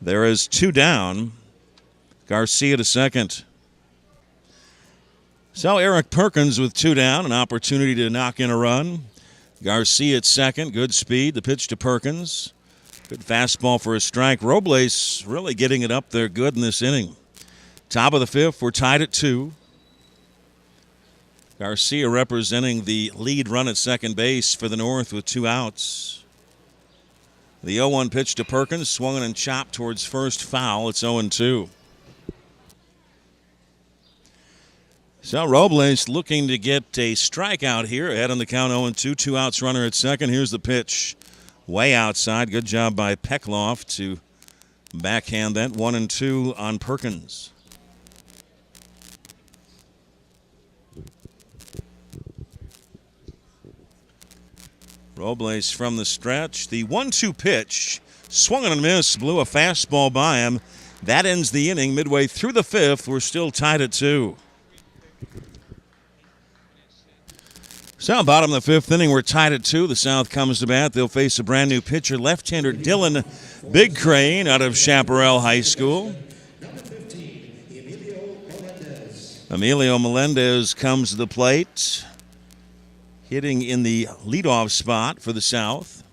There is two down. Garcia to second. So Erik Perkins with two down, an opportunity to knock in a run. Garcia at second, good speed. The pitch to Perkins. Good fastball for a strike. Robles really getting it up there good in this inning. Top of the fifth, we're tied at 2. Garcia representing the lead run at second base for the North with 2 outs. The 0-1 pitch to Perkins, swung and chopped towards first, foul. It's 0-2. So Robles looking to get a strikeout here. Ahead on the count 0-2. 2 outs, runner at second. Here's the pitch. Way outside. Good job by Peckloff to backhand that. 1-2 on Perkins. Robles from the stretch. The 1-2 pitch. Swung and a miss. Blew a fastball by him. That ends the inning. Midway through the fifth, we're still tied at 2. So, bottom of the fifth inning, we're tied at 2. The South comes to bat. They'll face a brand new pitcher, left-hander Dylan Big Crane out of Chaparral High School. Number 15, Emilio Melendez. Emilio Melendez comes to the plate, hitting in the leadoff spot for the South.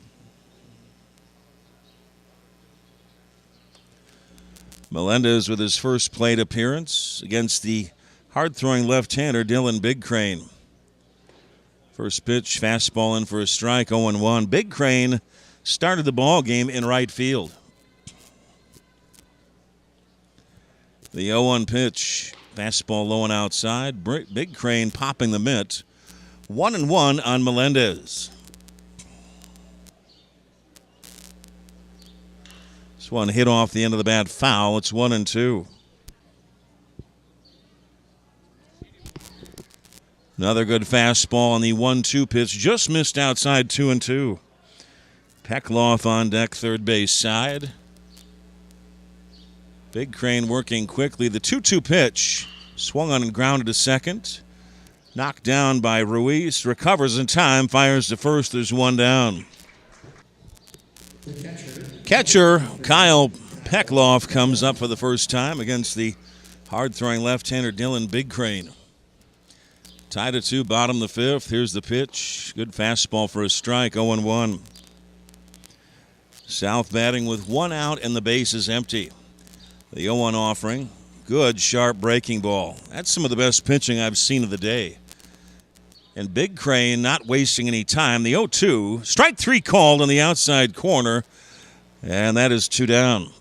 Melendez with his first plate appearance against the hard-throwing left-hander Dylan Big Crane. First pitch, fastball in for a strike, 0-1. Big Crane started the ball game in right field. The 0-1 pitch, fastball low and outside. Big Crane popping the mitt. 1-1 on Melendez. This one hit off the end of the bat, foul. It's 1-2. Another good fastball on the 1-2 pitch. Just missed outside, 2-2. Peckloff on deck, third base side. Big Crane working quickly. The 2-2 pitch. Swung on and grounded to second. Knocked down by Ruiz. Recovers in time. Fires to first. There's one down. Catcher Kyle Peckloff comes up for the first time against the hard-throwing left-hander Dylan Big Crane. Tied at 2, bottom of the fifth. Here's the pitch. Good fastball for a strike, 0-1. South batting with 1 out and the base is empty. The 0-1 offering. Good, sharp breaking ball. That's some of the best pitching I've seen of the day. And Big Crane not wasting any time. The 0-2. Strike 3 called on the outside corner. And that is 2 down.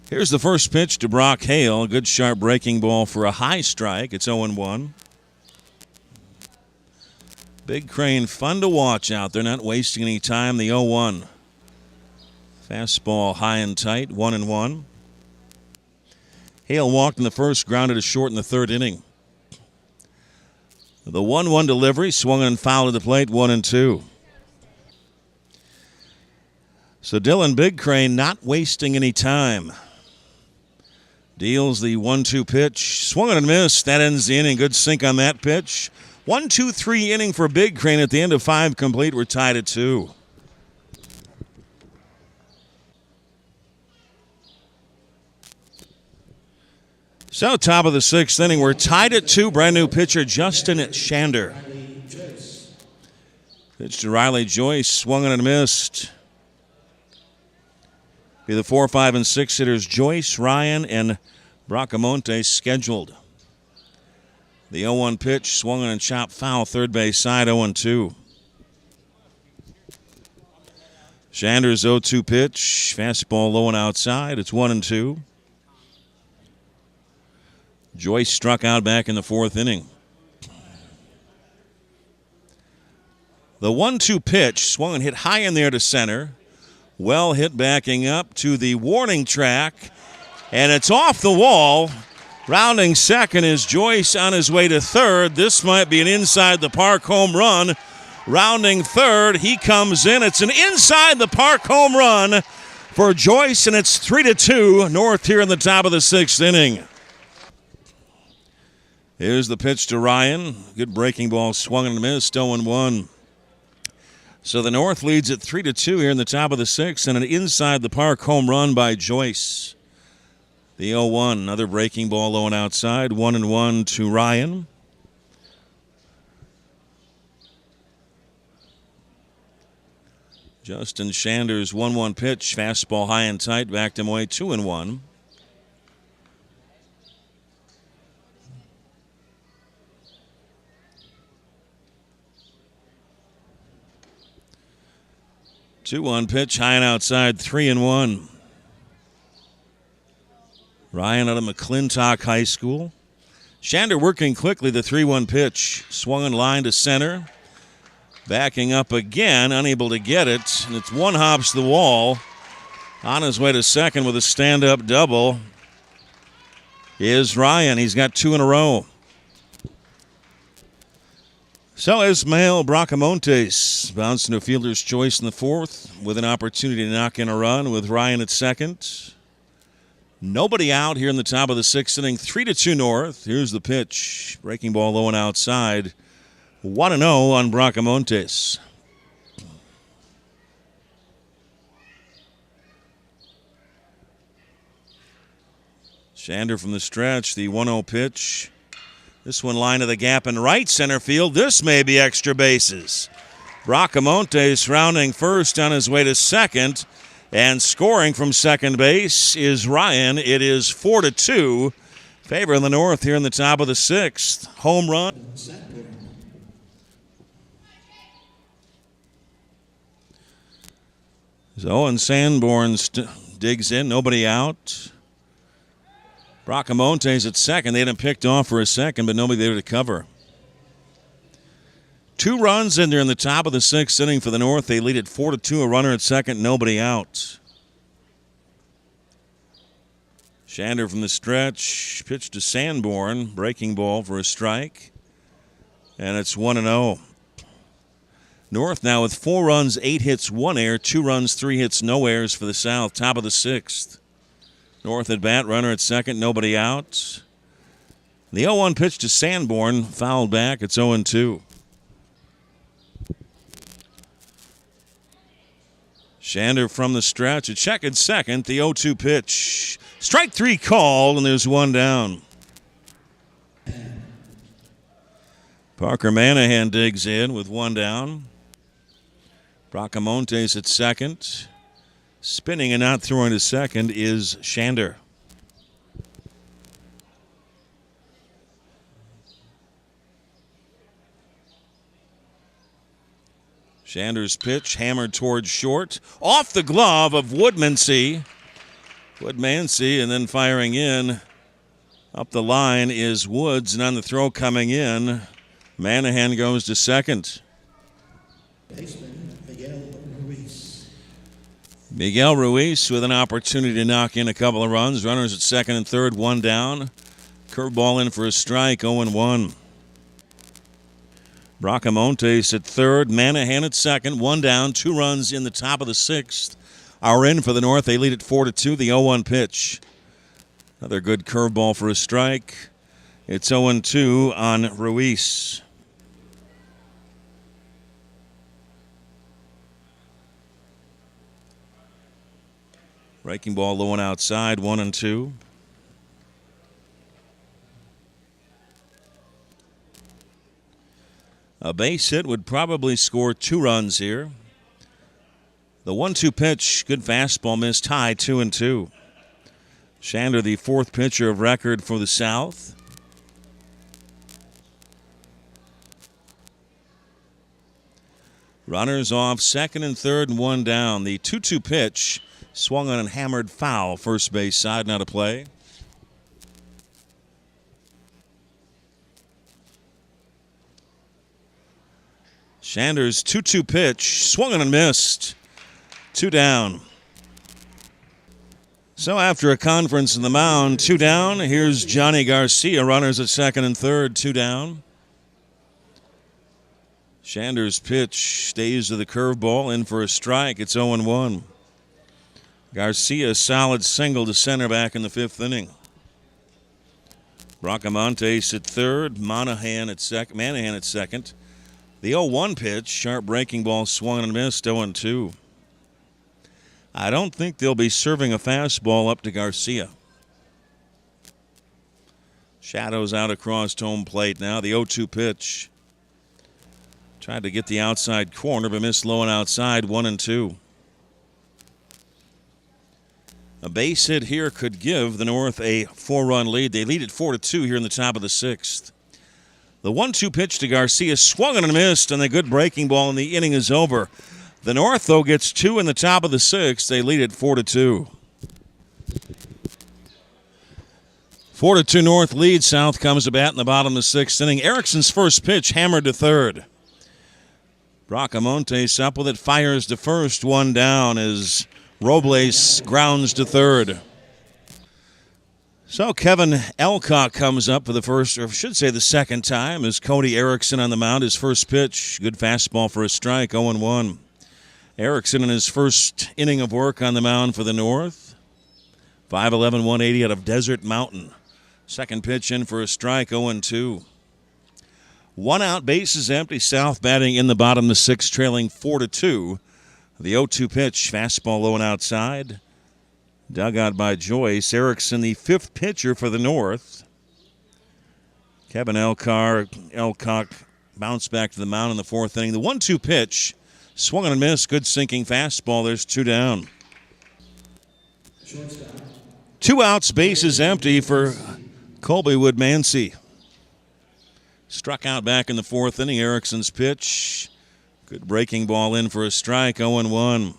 Here's the first pitch to Brock Hale. A good sharp breaking ball for a high strike. It's 0-1. Big Crane fun to watch out there, not wasting any time. The 0-1. Fastball high and tight, 1-1. Hale walked in the first, grounded to short in the third inning. The 1-1 delivery, swung and fouled at the plate, 1-2. So Dylan Big Crane not wasting any time. Deals the 1-2 pitch, swung and missed. That ends the inning. Good sink on that pitch. 1-2-3 inning for Big Crane at the end of 5 complete. We're tied at 2. So, top of the 6th inning, we're tied at 2. Brand new pitcher Justin Shander. Pitch to Riley Joyce, swung and missed. Be the 4, 5, and 6 hitters Joyce, Ryan, and Bracamonte scheduled. The 0-1 pitch, swung and chopped foul, third base side, 0-2. Shander's 0-2 pitch, fastball low and outside, it's 1-2. Joyce struck out back in the 4th inning. The 1-2 pitch, swung and hit high in there to center. Well hit backing up to the warning track, and it's off the wall. Rounding second is Joyce on his way to third. This might be an inside the park home run. Rounding third, he comes in. It's an inside the park home run for Joyce, and it's 3-2 North here in the top of the 6th inning. Here's the pitch to Ryan. Good breaking ball, swung and missed, 0-1. So the North leads at 3-2 here in the top of the 6th, and an inside the park home run by Joyce. The 0-1, another breaking ball low and outside, 1-1 to Ryan. Justin Shander's 1-1 pitch, fastball high and tight, backed him away, 2-1. Two-one pitch, high and outside, 3-1. Ryan out of McClintock High School. Shander working quickly, the 3-1 pitch. Swung in line to center. Backing up again, unable to get it. And it's one hops the wall. On his way to second with a stand-up double is Ryan. He's got 2 in a row. So Ismael Bracamontes bouncing to fielder's choice in the 4th with an opportunity to knock in a run with Ryan at second. Nobody out here in the top of the 6th inning. 3-2 North. Here's the pitch. Breaking ball low and outside. 1-0 on Bracamontes. Shander from the stretch. The 1-0 pitch. This one line of the gap in right center field. This may be extra bases. Bracamontes rounding first on his way to second. And scoring from second base is Ryan. It is 4-2. Favor in the North here in the top of the 6th. Home run. So Owen Sanborn digs in. Nobody out. Bracamontes at second. They had him picked off for a second, but nobody there to cover. 2 runs in there in the top of the 6th inning for the North. They lead at 4-2. A runner at second, nobody out. Shander from the stretch. Pitch to Sanborn. Breaking ball for a strike. And it's 1-0. North now with 4 runs, 8 hits, 1 error. 2 runs, 3 hits, no errors for the South. Top of the 6th. North at bat, runner at second, nobody out. The 0-1 pitch to Sanborn, fouled back. It's 0-2. Shander from the stretch, a check at second. The 0-2 pitch. Strike 3 called, and there's 1 down. Parker Manahan digs in with 1 down. Bracamontes at second. Spinning and not throwing to second is Shander. Shander's pitch hammered towards short. Off the glove of Woodmansee. Woodmansee, and then firing in. Up the line is Woods, and on the throw coming in, Manahan goes to second. Miguel Ruiz with an opportunity to knock in a couple of runs. Runners at second and third, one down. Curveball in for a strike, 0-1. Bracamontes at third, Manahan at second, one down, 2 runs in the top of the sixth. Are in for the North. They lead at 4-2, the 0-1 pitch. Another good curveball for a strike. It's 0-2 on Ruiz. Breaking ball low and outside, 1-2. A base hit would probably score 2 runs here. The 1-2 pitch, good fastball missed high, 2-2. Shander, the 4th pitcher of record for the South. Runners off second and third and one down. The 2-2 pitch swung on and hammered foul, first base side, not a play. Shander's 2-2 pitch swung on and missed. 2 down. So after a conference in the mound, 2 down. Here's Johnny Garcia. Runners at second and third, 2 down. Shander's pitch stays to the curveball, in for a strike. It's 0-1. Garcia, solid single to center back in the 5th inning. Bracamontes at third, Manahan at second. The 0-1 pitch, sharp breaking ball, swung and missed, 0-2. I don't think they'll be serving a fastball up to Garcia. Shadows out across home plate now. The 0-2 pitch. Tried to get the outside corner, but missed low and outside, 1-2. A base hit here could give the North a 4-run lead. They lead at 4-2 here in the top of the 6th. The 1-2 pitch to Garcia swung and missed, and a good breaking ball, and the inning is over. The North, though, gets 2 in the top of the 6th. They lead at 4-2. 4-2 North lead. South comes to bat in the bottom of the 6th inning. Erickson's first pitch hammered to third. Bracamontes up with it, fires to first, 1 down as Robles grounds to third. So Kevin Elcock comes up for the first, or I should say the second time, as Cody Erickson on the mound. His first pitch, good fastball for a strike, 0-1. Erickson in his first inning of work on the mound for the North. 5'11", 180 out of Desert Mountain. Second pitch in for a strike, 0-2. 1 out, bases empty. South batting in the bottom of the 6th, trailing 4-2. The 0-2 pitch, fastball low and outside. Dug out by Joyce. Erickson, the 5th pitcher for the North. Kevin Elcock bounced back to the mound in the 4th inning. The 1-2 pitch, swung and missed. Good sinking fastball. There's 2 down. 2 outs, bases empty for Colby Woodmansey. Struck out back in the 4th inning. Erickson's pitch. Good breaking ball in for a strike, 0-1.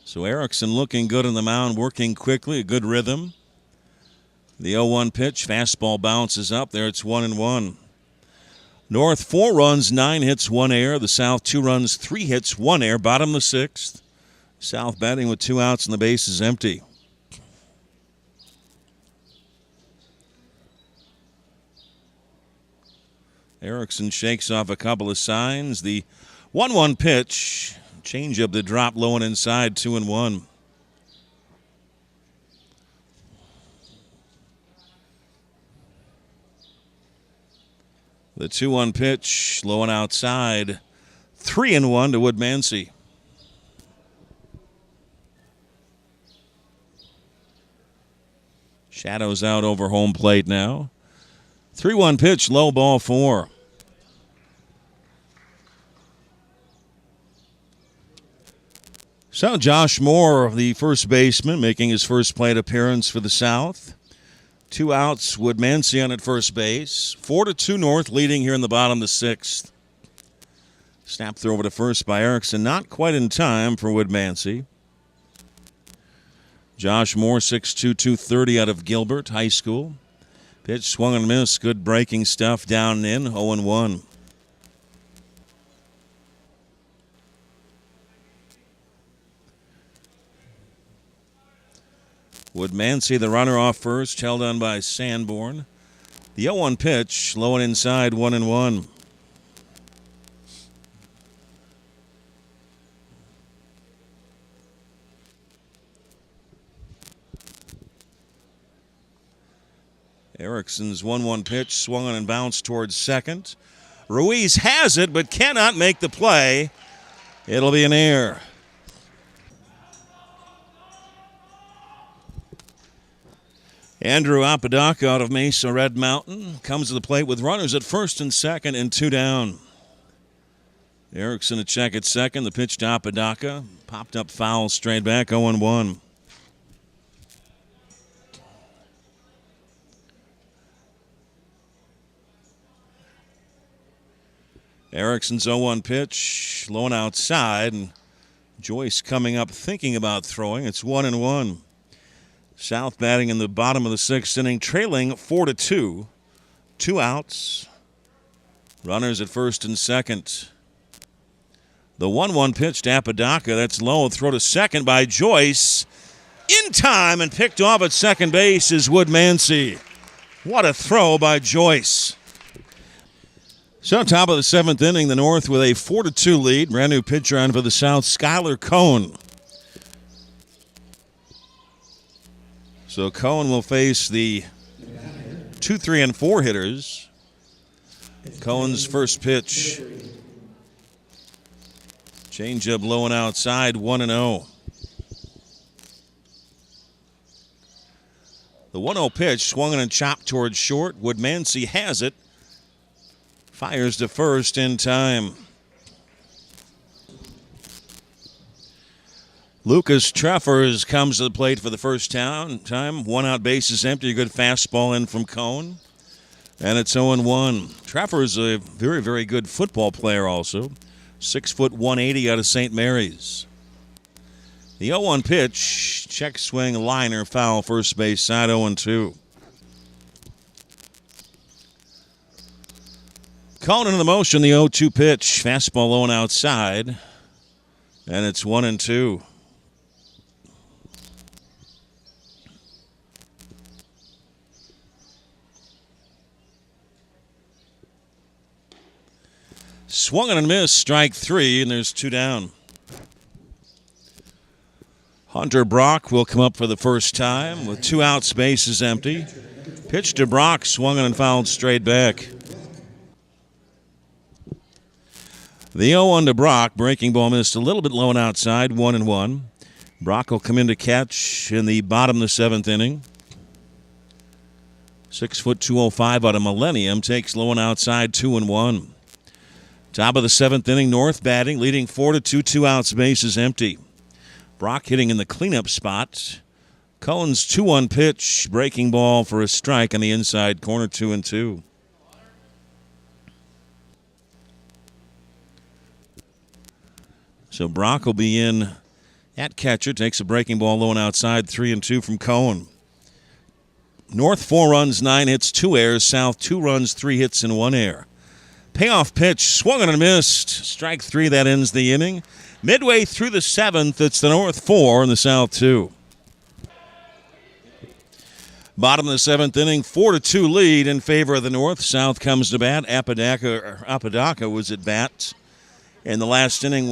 So Erickson looking good on the mound, working quickly, a good rhythm. The 0-1 pitch, fastball bounces up there. It's 1-1. North 4 runs, 9 hits, 1 error. The South 2 runs, 3 hits, 1 error. Bottom of the 6th. South batting with 2 outs and the base is empty. Erickson shakes off a couple of signs. The 1-1 pitch, changeup to drop low and inside, 2-1. The 2-1 pitch, low and outside, 3-1 to Woodmansey. Shadows out over home plate now. 3-1 pitch, low, ball 4. So Josh Moore, the first baseman, making his first plate appearance for the South. 2 outs, Woodmansey on at first base. 4-2 North, leading here in the bottom of the 6th. Snap throw over to first by Erickson, not quite in time for Woodmansey. Josh Moore, 6'2", 230 out of Gilbert High School. Pitch swung and missed, good breaking stuff down and in, 0-1. Woodmansey, the runner, off first, held on by Sanborn. The 0-1 pitch, low and inside, 1-1. Erickson's 1-1 pitch swung on and bounced towards second. Ruiz has it but cannot make the play. It'll be an error. Andrew Apodaca out of Mesa Red Mountain comes to the plate with runners at first and second and 2 down. Erickson to check at second. The pitch to Apodaca. Popped up foul straight back, 0-1. Erickson's 0-1 pitch, low and outside, and Joyce coming up thinking about throwing. It's 1-1. South batting in the bottom of the 6th inning, trailing 4-2. 2 outs. Runners at first and second. The 1-1 pitch to Apodaca. That's low. Throw to second by Joyce. In time and picked off at second base is Woodmansey. What a throw by Joyce. So top of the 7th inning, the North with a 4-2 lead. Brand new pitcher on for the South, Skylar Cohn. So Cohen will face the 2, 3, and 4 hitters. Cohen's first pitch. Changeup low and outside, 1-0. The 1-0 pitch swung and chopped towards short. Woodmansey has it. Fires to first in time. Lucas Treffers comes to the plate for the first time. 1 out, base is empty. A good fastball in from Cohn. And it's 0-1. Treffers a very, very good football player also. 6 foot 180 out of St. Mary's. The 0-1 pitch, check swing liner, foul, first base side, 0-2. Cohn into the motion, the 0-2 pitch. Fastball low and outside. And it's 1-2. Swung and missed, strike 3, and there's 2 down. Hunter Brock will come up for the first time with 2 outs, base is empty. Pitch to Brock, swung and fouled straight back. The 0-1 to Brock. Breaking ball missed a little bit low and outside, 1-1. Brock will come in to catch in the bottom of the 7th inning. 6 foot 205 out of Millennium. Takes low and outside, 2-1. Top of the 7th inning, North batting, leading 4-2, 2 outs, base is empty. Brock hitting in the cleanup spot. Cohen's 2-1 pitch. Breaking ball for a strike on the inside corner, 2-2. So Brock will be in at catcher. Takes a breaking ball low and outside. 3-2 from Cohen. North 4 runs, 9 hits, 2 errors. South 2 runs, 3 hits, and 1 error. Payoff pitch, swung and missed. Strike 3, that ends the inning. Midway through the 7th, it's the North 4 and the South 2. Bottom of the 7th inning, 4-2 lead in favor of the North. South comes to bat. Apodaca was at bat. In the last inning,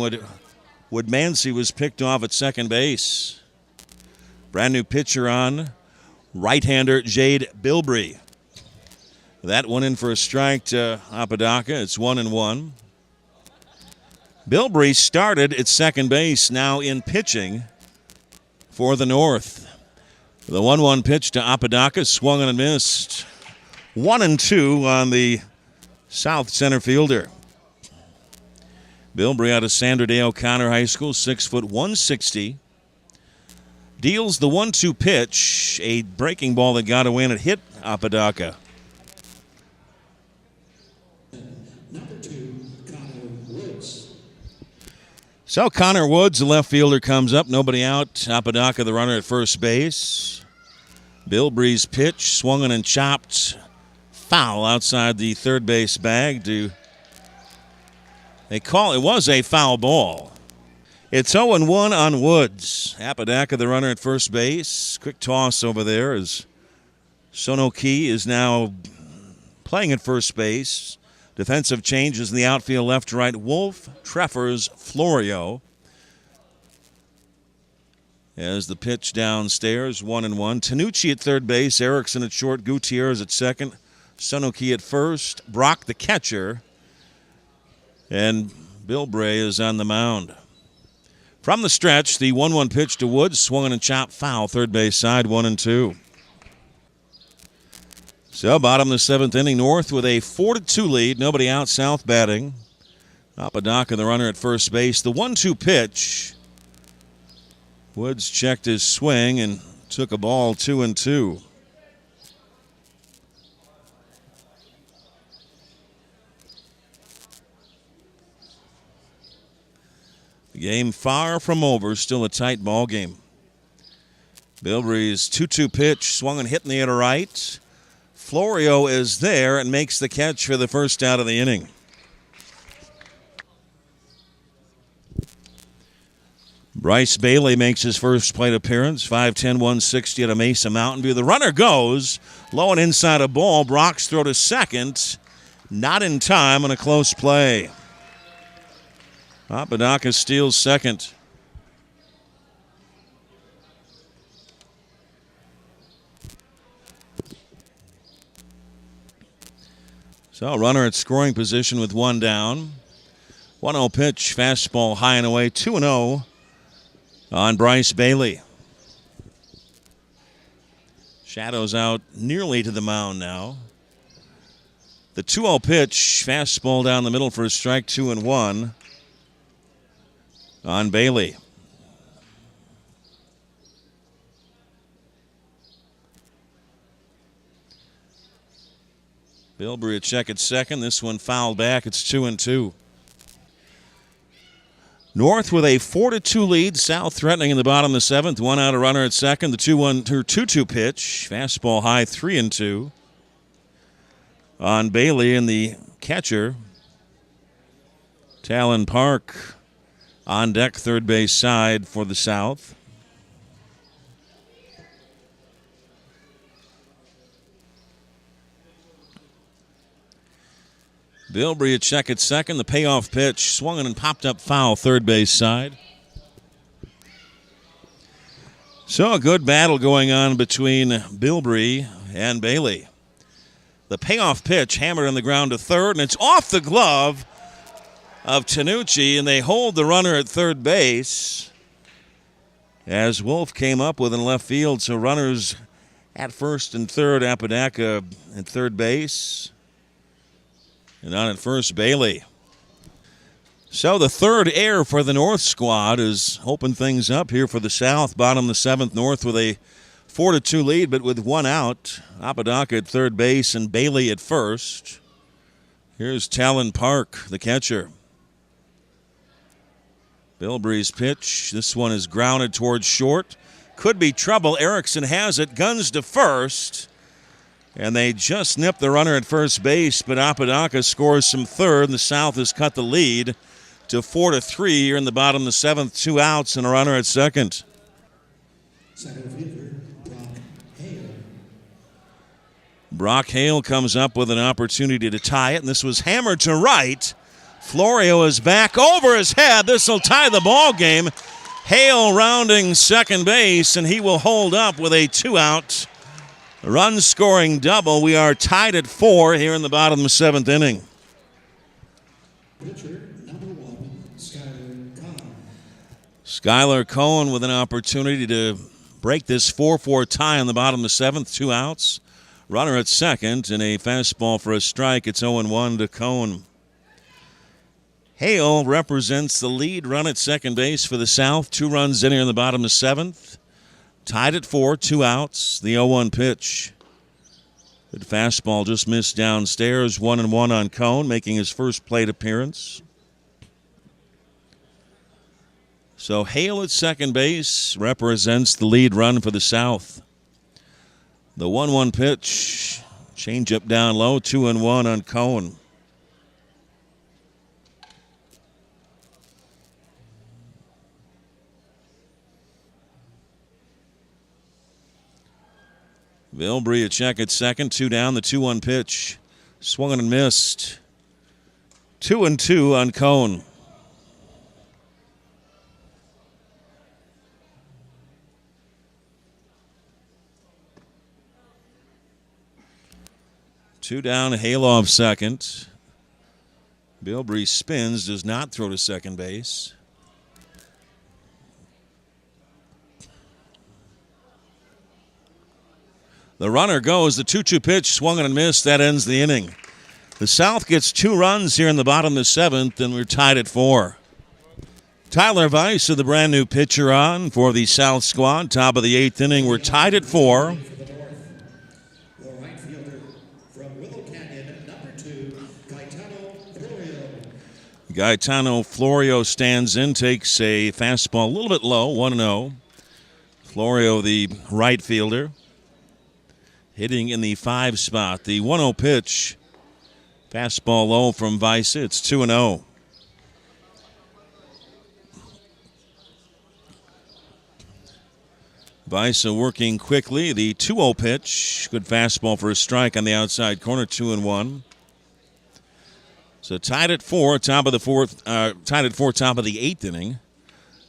Woodmansey was picked off at second base. Brand new pitcher on, right-hander Jade Bilbrey. That one in for a strike to Apodaca. It's 1-1. Bilbrey started at second base, now in pitching for the North. The 1-1 pitch to Apodaca, swung and missed. 1-2 on the South center fielder. Bilbrey out of Sandra Day O'Connor High School, 6 foot 160. Deals the 1-2 pitch, a breaking ball that got away and it hit Apodaca. Number 2, Connor Woods. So Connor Woods, the left fielder, comes up. Nobody out. Apodaca, the runner at first base. Bilbrey's pitch, swung and chopped. Foul outside the third base bag. They call it was a foul ball. It's 0-1 on Woods. Apodaca, the runner at first base. Quick toss over there as Sonoki is now playing at first base. Defensive changes in the outfield left to right. Wolf, Treffers, Florio. As the pitch downstairs, 1-1. Tanucci at third base. Erickson at short. Gutierrez at second. Sonoki at first. Brock the catcher. And Bilbray is on the mound. From the stretch, the 1-1 pitch to Woods. Swung and chopped foul. Third base side, 1-2. So, bottom of the seventh inning, North with a 4-2 lead. Nobody out, South batting. Apodaca, the runner at first base. The 1-2 pitch. Woods checked his swing and took a ball, 2-2. The game far from over, still a tight ball game. Bilbrey's 2-2 pitch, swung and hit in the air to right. Florio is there and makes the catch for the first out of the inning. Bryce Bailey makes his first plate appearance, 5'10", 160 at a Mesa Mountain View. The runner goes, low and inside a ball. Brock's throw to second, not in time on a close play. Apodaca steals second. So, runner at scoring position with one down. 1-0 pitch, fastball high and away, 2-0 on Bryce Bailey. Shadows out nearly to the mound now. The 2-0 pitch, fastball down the middle for a strike, 2-1 on Bailey. Bilbrey a check at second. This one fouled back. It's 2-2. North with a 4-2 lead. South threatening in the bottom of the seventh. One out, a runner at second. The 2-2 pitch. Fastball high, 3-2 on Bailey, and the catcher, Talon Park, on deck, third base side for the South. Bilbrey a check at second. The payoff pitch swung and popped up foul, third base side. So a good battle going on between Bilbrey and Bailey. The payoff pitch hammered on the ground to third, and it's off the glove of Tanucci, and they hold the runner at third base as Wolf came up with in left field. So runners at first and third, Apodaca at third base. And on at first, Bailey. So the third error for the North squad is open things up here for the South. Bottom of the seventh, North with a 4-2 lead, but with one out. Apodaca at third base and Bailey at first. Here's Talon Park, the catcher. Bilbrey's pitch. This one is grounded towards short. Could be trouble. Erickson has it. Guns to first. And they just nipped the runner at first base, but Apodaca scores some third. The South has cut the lead to 4-3 here in the bottom of the seventh. 2 outs and a runner at second. Center fielder, Brock Hale. Brock Hale comes up with an opportunity to tie it, and this was hammered to right. Florio is back over his head. This will tie the ball game. Hale rounding second base, and he will hold up with a 2-out run-scoring double. We are tied at 4 here in the bottom of the seventh inning. Pitcher number 1, Skyler Cohn. Skyler Cohen with an opportunity to break this 4-4 tie in the bottom of the seventh. 2 outs. Runner at second, and a fastball for a strike. It's 0-1 to Cohen. Hale represents the lead run at second base for the South. 2 runs in here in the bottom of the seventh. Tied at 4, 2 outs. The 0-1 pitch. Good fastball just missed downstairs. 1-1 on Cone, making his first plate appearance. So Hale at second base represents the lead run for the South. The 1-1 pitch. Changeup down low. 2-1 on Cone. Bilbrey a check at second, 2 down, the 2-1 pitch. Swung and missed. 2-2 on Cone. Two down, Haloff second. Bilbrey spins, does not throw to second base. The runner goes, the 2-2 pitch, swung and missed. That ends the inning. The South gets 2 runs here in the bottom of the 7th, and we're tied at 4. Tyler Weiss, the brand new pitcher on for the South squad. Top of the 8th inning, we're tied at 4. Gaetano Florio stands in, takes a fastball a little bit low, 1-0. Florio, the right fielder, hitting in the 5 spot. The 1-0 pitch, fastball low from Weiss. It's 2-0. Weiss working quickly. The 2-0 pitch, good fastball for a strike on the outside corner, 2-1. So tied at 4, top of the 4th. Tied at 4, top of the 8th inning.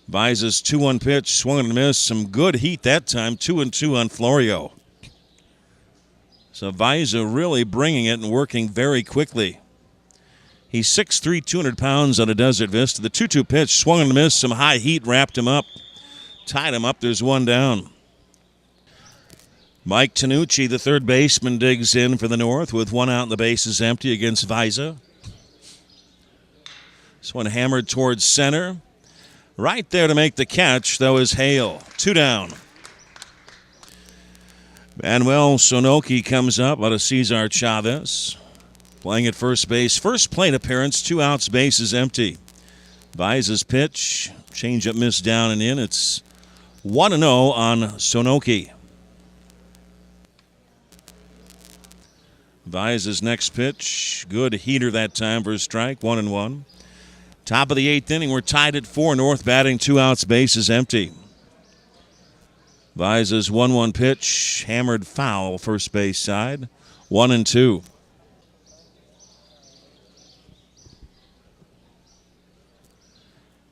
Weiss's 2-1 pitch, swung and missed. Some good heat that time. 2-2 on Florio. So Weiss really bringing it and working very quickly. He's 6'3", 200 pounds on a Desert Vista. The 2-2 pitch, swung and missed. Some high heat wrapped him up. Tied him up. There's 1 down. Mike Tanucci, the third baseman, digs in for the North with 1 out and the bases empty against Weiss. This one hammered towards center. Right there to make the catch, though, is Hale. 2 down. Manuel Sonoki comes up out of Cesar Chavez. Playing at first base. First plate appearance, 2 outs, bases empty. Weiss's pitch. Changeup missed down and in. It's 1-0 on Sonoki. Weiss's next pitch. Good heater that time for a strike. 1-1. Top of the 8th inning, we're tied at 4. North batting, 2 outs, bases empty. Weiss's 1-1 pitch, hammered foul, first base side. 1-2.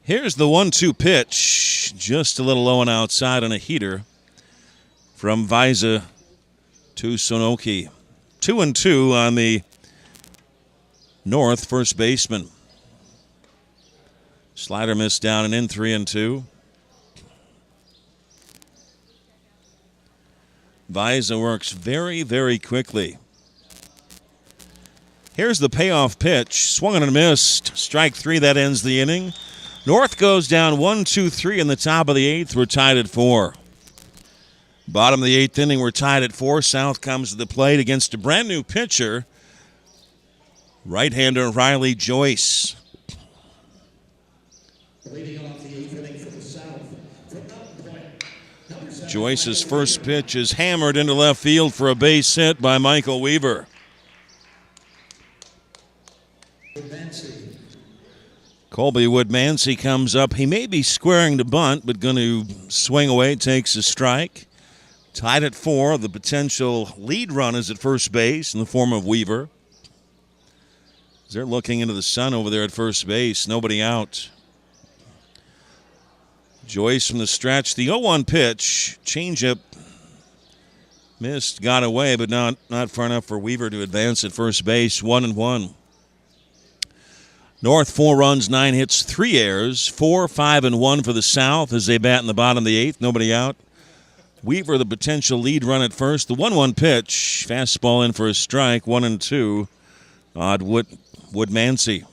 Here's the 1-2 pitch, just a little low and outside on a heater from Weiss to Sonoki. 2-2 on the North first baseman. Slider missed down and in, 3-2. Weiss works very, very quickly. Here's the payoff pitch. Swung and missed. Strike 3, that ends the inning. North goes down 1-2-3 in the top of the 8th. We're tied at 4. Bottom of the 8th inning, we're tied at 4. South comes to the plate against a brand new pitcher, right-hander Riley Joyce. Leading off the 8th inning for the South, from Mountain Point. Joyce's first pitch is hammered into left field for a base hit by Michael Weaver. Colby Woodmansey comes up. He may be squaring to bunt, but going to swing away, takes a strike. Tied at 4. The potential lead run is at first base in the form of Weaver. They're looking into the sun over there at first base. Nobody out. Joyce from the stretch. The 0-1 pitch. Changeup missed, got away, but not far enough for Weaver to advance at first base. 1-1. North 4 runs, 9 hits, 3 errors. 4, 5, and 1 for the South as they bat in the bottom of the 8th. Nobody out. Weaver, the potential lead run at first. The 1-1 pitch. Fastball in for a strike. 1-2. Odd Woodmansey.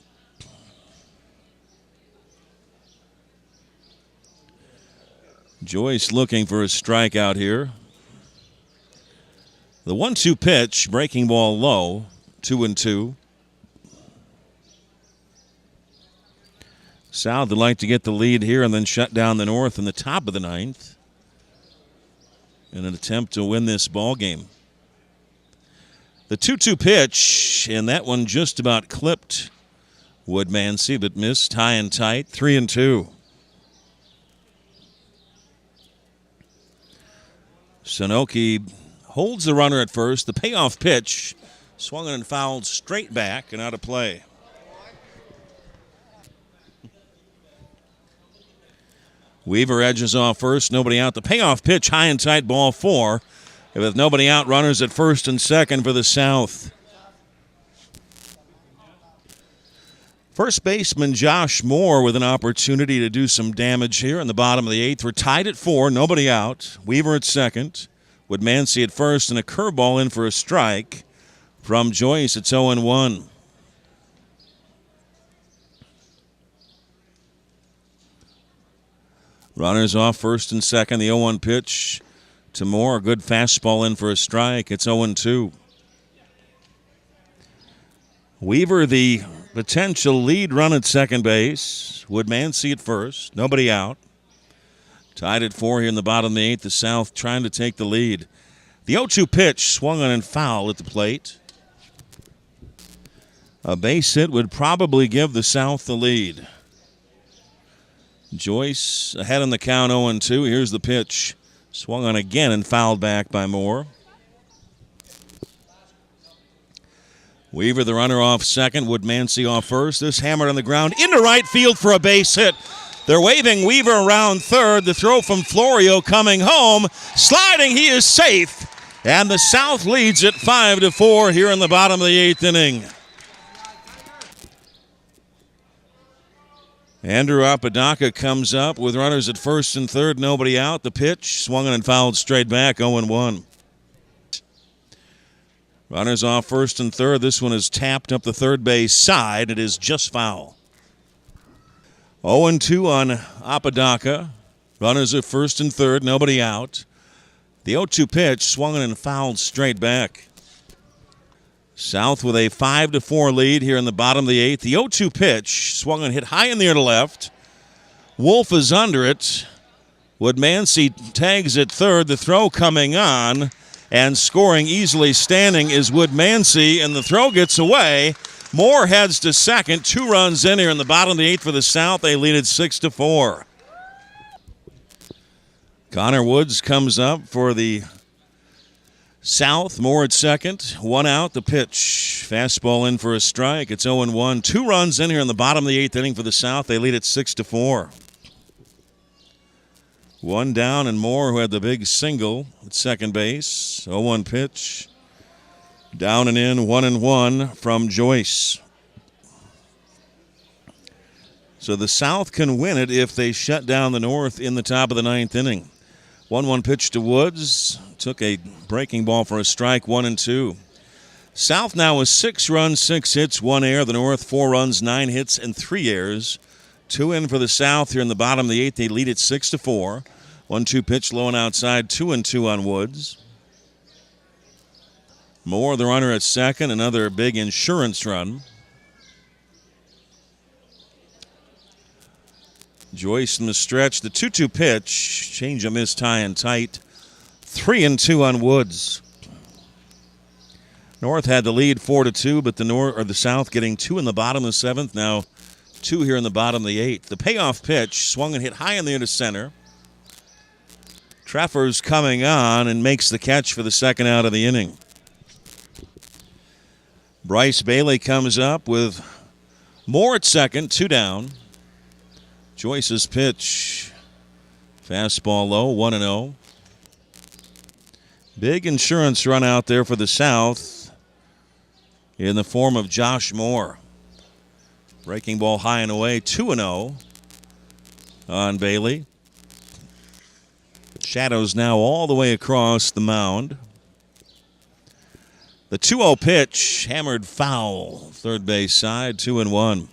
Joyce looking for a strikeout here. The 1-2 pitch, breaking ball low, 2-2. South would like to get the lead here and then shut down the North in the top of the 9th in an attempt to win this ball game. The 2-2 pitch, and that one just about clipped Woodmansey, but missed high and tight, 3-2. Sonoki holds the runner at first. The payoff pitch swung and fouled straight back and out of play. Weaver edges off first, nobody out. The payoff pitch, high and tight, ball 4. With nobody out, runners at first and second for the South. First baseman Josh Moore with an opportunity to do some damage here in the bottom of the 8th. We're tied at 4, nobody out. Weaver at second. Woodmansey at first, and a curveball in for a strike from Joyce. It's 0-1. Runners off first and second. The 0-1 pitch to Moore. A good fastball in for a strike. It's 0-2. Weaver, the potential lead run at second base. Woodmansey at first. Nobody out. Tied at 4 here in the bottom of the 8th. The South trying to take the lead. The 0-2 pitch swung on and foul at the plate. A base hit would probably give the South the lead. Joyce ahead on the count, 0-2. Here's the pitch. Swung on again and fouled back by Moore. Weaver, the runner, off second. Woodmansey off first. This hammered on the ground into right field for a base hit. They're waving Weaver around third. The throw from Florio coming home. Sliding, he is safe. And the South leads it 5-4 here in the bottom of the 8th inning. Andrew Apodaca comes up with runners at first and third, nobody out. The pitch swung and fouled straight back, 0-1. Runners off first and third. This one is tapped up the third base side. It is just foul. 0-2 on Apodaca. Runners at first and third, nobody out. The 0-2 pitch swung and fouled straight back. South with a 5-4 lead here in the bottom of the 8th. The 0-2 pitch swung and hit high in the air to left. Wolf is under it. Woodmansey tags at third. The throw coming on and scoring easily standing is Woodmansey, and the throw gets away. Moore heads to second. 2 runs in here in the bottom of the 8th for the South. They lead it 6-4. Connor Woods comes up for the South. Moore at second. 1 out. The pitch. Fastball in for a strike. It's 0-1. 2 runs in here in the bottom of the 8th inning for the South. They lead it 6-4. 1 down, and Moore, who had the big single at second base. 0-1 pitch. Down and in, 1-1 from Joyce. So the South can win it if they shut down the North in the top of the 9th inning. 1-1 pitch to Woods. Took a breaking ball for a strike, 1-2. South now with 6 runs, 6 hits, 1 error. The North 4 runs, 9 hits, and 3 errors. 2 in for the South here in the bottom of the 8th. They lead it 6-4. 1-2 pitch low and outside, 2-2 on Woods. Moore, the runner at second, another big insurance run. Joyce in the stretch. The 2-2 pitch. Change of missed high and tight. 3-2 on Woods. North had the lead 4-2, but the South getting 2 in the bottom of the 7th. Now 2 here in the bottom of the 8th. The payoff pitch swung and hit high in the air to center. Treffer's coming on and makes the catch for the second out of the inning. Bryce Bailey comes up with Moore at second, 2 down. Joyce's pitch. Fastball low, 1-0. Big insurance run out there for the South in the form of Josh Moore. Breaking ball high and away, 2-0 on Bailey. Shadows now all the way across the mound. The 2-0 pitch, hammered foul, third base side, 2-1.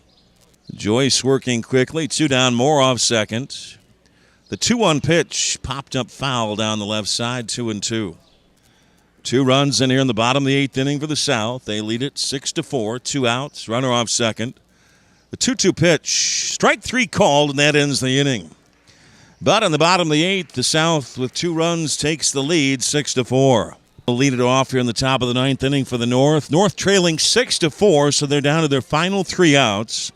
Joyce working quickly, 2 down, Moore off second. The 2-1 pitch popped up foul down the left side, 2-2. 2 runs in here in the bottom of the 8th inning for the South. They lead it 6-4, 2 outs, runner off second. The 2-2 pitch, strike 3 called, and that ends the inning. But in the bottom of the 8th, the South with 2 runs takes the lead, 6-4. We'll lead it off here in the top of the 9th inning for the North. North trailing 6-4, so they're down to their final 3 outs.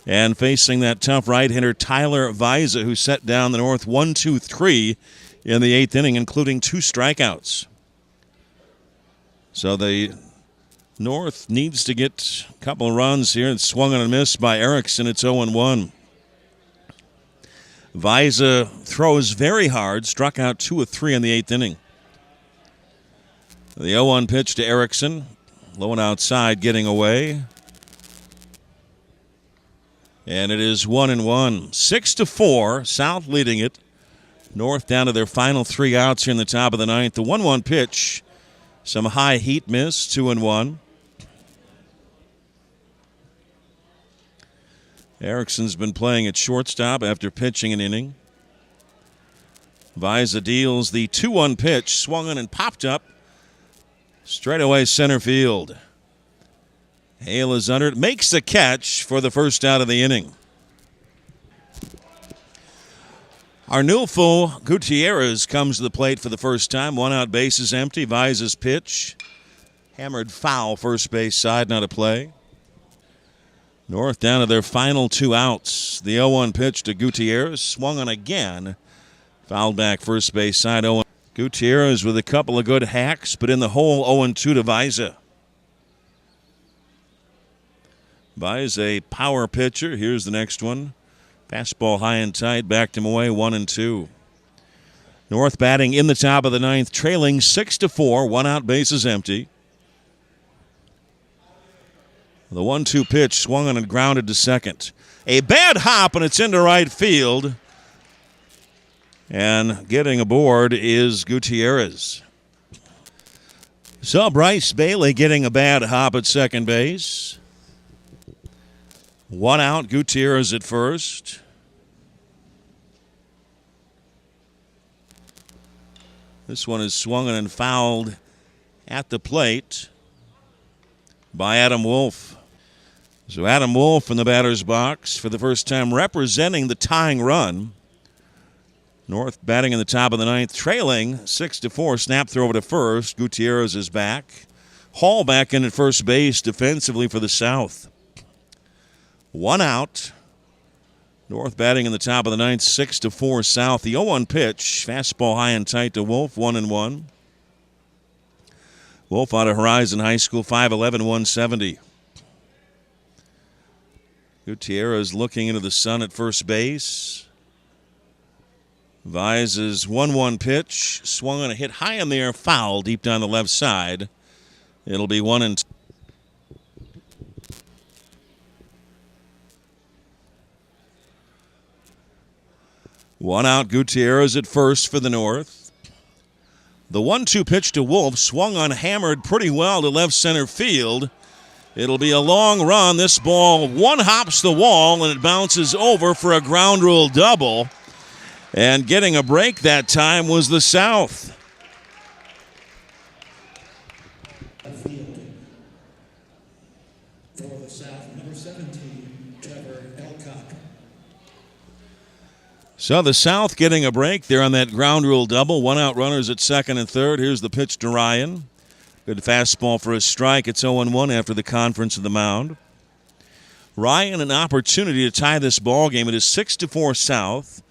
And facing that tough right-hander Tyler Viza, who set down the North 1-2-3 in the 8th inning, including 2 strikeouts. So the North needs to get a couple of runs here. It's swung on and missed by Erickson. It's 0-1. Azbca throws very hard, struck out 2 of 3 in the 8th inning. The 0-1 pitch to Erickson. Low and outside, getting away. And it is 1-1. 6-4, South leading it. North down to their final 3 outs here in the top of the 9th. The 1-1 pitch, some high heat miss, 2-1. Erickson's been playing at shortstop after pitching an inning. Azbca deals the 2-1 pitch, swung on and popped up. Straight away center field. Hale is under it, makes the catch for the first out of the inning. Arnulfo Gutierrez comes to the plate for the first time. 1 out, bases empty. Azbca's pitch. Hammered foul, first base side, not a play. North down to their final 2 outs. The 0-1 pitch to Gutierrez. Swung on again. Fouled back first base side. 0-1. Gutierrez with a couple of good hacks, but in the hole 0-2 to Azbca. Azbca's a power pitcher. Here's the next one. Fastball high and tight. Backed him away 1-2. North batting in the top of the 9th, trailing 6-4. 1 out, bases empty. The 1-2 pitch swung on and grounded to second. A bad hop, and it's into right field. And getting aboard is Gutierrez. So Bryce Bailey getting a bad hop at second base. 1 out, Gutierrez at first. This one is swung and fouled at the plate by Adam Wolf. So Adam Wolf in the batter's box for the first time representing the tying run. North batting in the top of the 9th, trailing 6-4. Snap throw over to first. Gutierrez is back. Hall back in at first base defensively for the South. 1 out. North batting in the top of the 9th, 6-4 South. The 0-1 pitch, fastball high and tight to Wolf, 1-1. Wolf out of Horizon High School, 5'11", 170. Gutierrez looking into the sun at first base. Azbca's 1-1 pitch, swung on a hit high in the air, foul deep down the left side. It'll be 1-2. One out, Gutierrez at first for the North. The 1-2 pitch to Wolf, swung on, hammered pretty well to left center field. It'll be a long run. This ball one hops the wall and it bounces over for a ground rule double. And getting a break that time was the South. For the South, number 17, Trevor Elcock. So the South getting a break there on that ground rule double. 1 out, runners at second and third. Here's the pitch to Ryan. Good fastball for a strike. It's 0-1 after the conference of the mound. Ryan, an opportunity to tie this ball game. It is 6-4 South.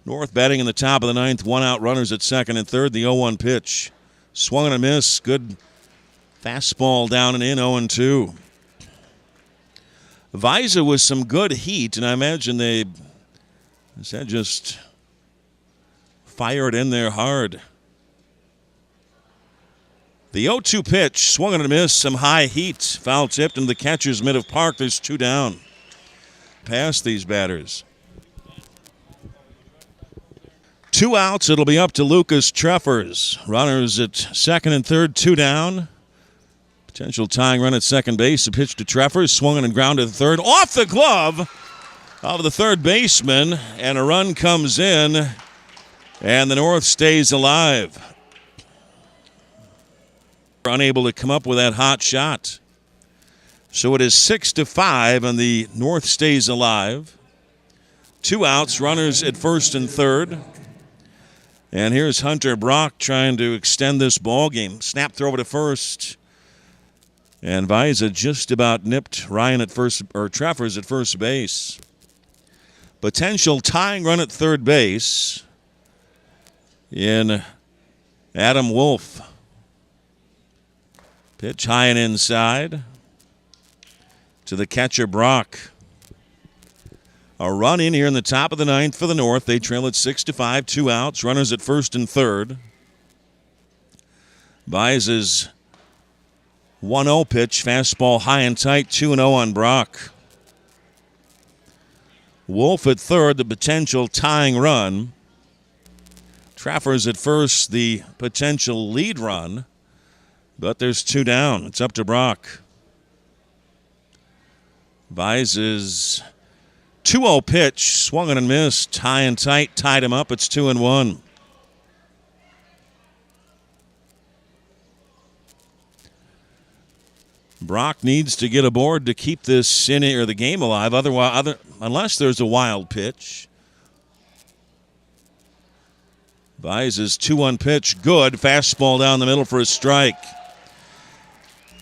North batting in the top of the 9th. 1 out, runners at second and third. The 0-1 pitch. Swung and a miss. Good fastball down and in, 0-2. Azbca with some good heat, and I imagine they just fired in there hard. The 0-2 pitch, swung and a miss, some high heat. Foul tipped into the catcher's mitt of Park. There's 2 down. Past these batters. 2 outs, it'll be up to Lucas Treffers. Runners at second and third, 2 down. Potential tying run at second base. A pitch to Treffers, swung and grounded to third. Off the glove of the third baseman, and a run comes in, and the North stays alive. Unable to come up with that hot shot. So it is 6-5, and the North stays alive. 2 outs, runners at first and third. And here's Hunter Brock trying to extend this ball game. Snap throw over to first. And Azbca just about nipped Ryan at first, or Treffers at first base. Potential tying run at third base in Adam Wolf. Pitch high and inside to the catcher, Brock. A run in here in the top of the ninth for the North. They trail at 6-5, 2 outs. Runners at first and third. Visa's 1-0 pitch, fastball high and tight, 2-0 on Brock. Wolf at third, the potential tying run. Traffers at first, the potential lead run. But there's 2 down. It's up to Brock. Visa's 2-0 pitch, swung and missed, high and tight, tied him up. It's 2-1. Brock needs to get aboard to keep this inning or the game alive. Unless there's a wild pitch. Visa's 2-1 pitch, good. Fastball down the middle for a strike.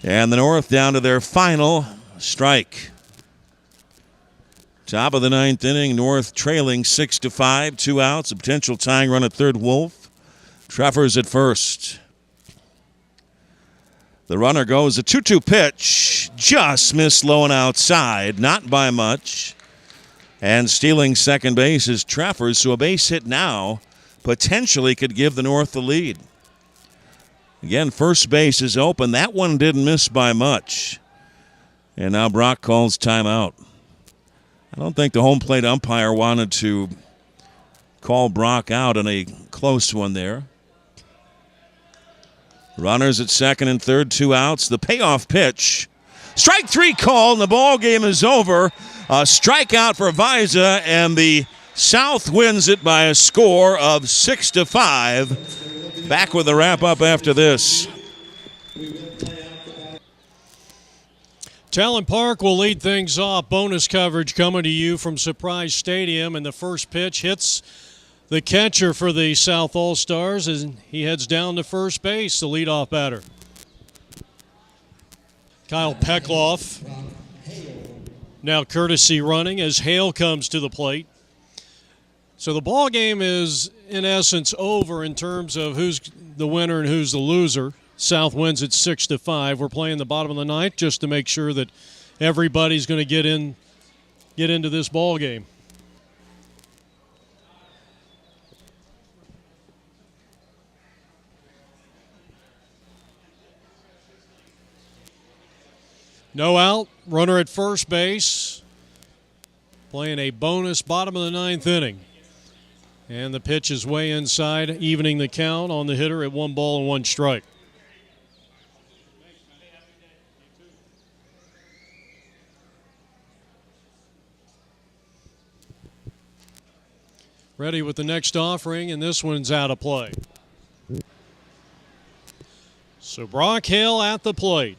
And the North down to their final strike. Top of the ninth inning, North trailing 6-5, 2 outs. A potential tying run at third, Wolf. Traffers at first. The runner goes a 2-2 pitch. Just missed low and outside, not by much. And stealing second base is Traffers, so a base hit now potentially could give the North the lead. Again, first base is open. That one didn't miss by much. And now Brock calls timeout. I don't think the home plate umpire wanted to call Brock out in a close one there. Runners at second and third, 2 outs. The payoff pitch. Strike 3 call, and the ball game is over. A strikeout for Visa, and the South wins it by a score of 6-5. Back with the wrap-up after this. Talon Park will lead things off. Bonus coverage coming to you from Surprise Stadium, and the first pitch hits the catcher for the South All-Stars as he heads down to first base, the leadoff batter. Kyle Peckloff now courtesy running as Hale comes to the plate. So the ball game is, in essence, over in terms of who's the winner and who's the loser. South wins at 6-5. We're playing the bottom of the ninth just to make sure that everybody's going to get into this ball game. No out, runner at first base, playing a bonus bottom of the ninth inning. And the pitch is way inside, evening the count on the hitter at 1-1 strike. Ready with the next offering, and this one's out of play. So Brock Hale at the plate.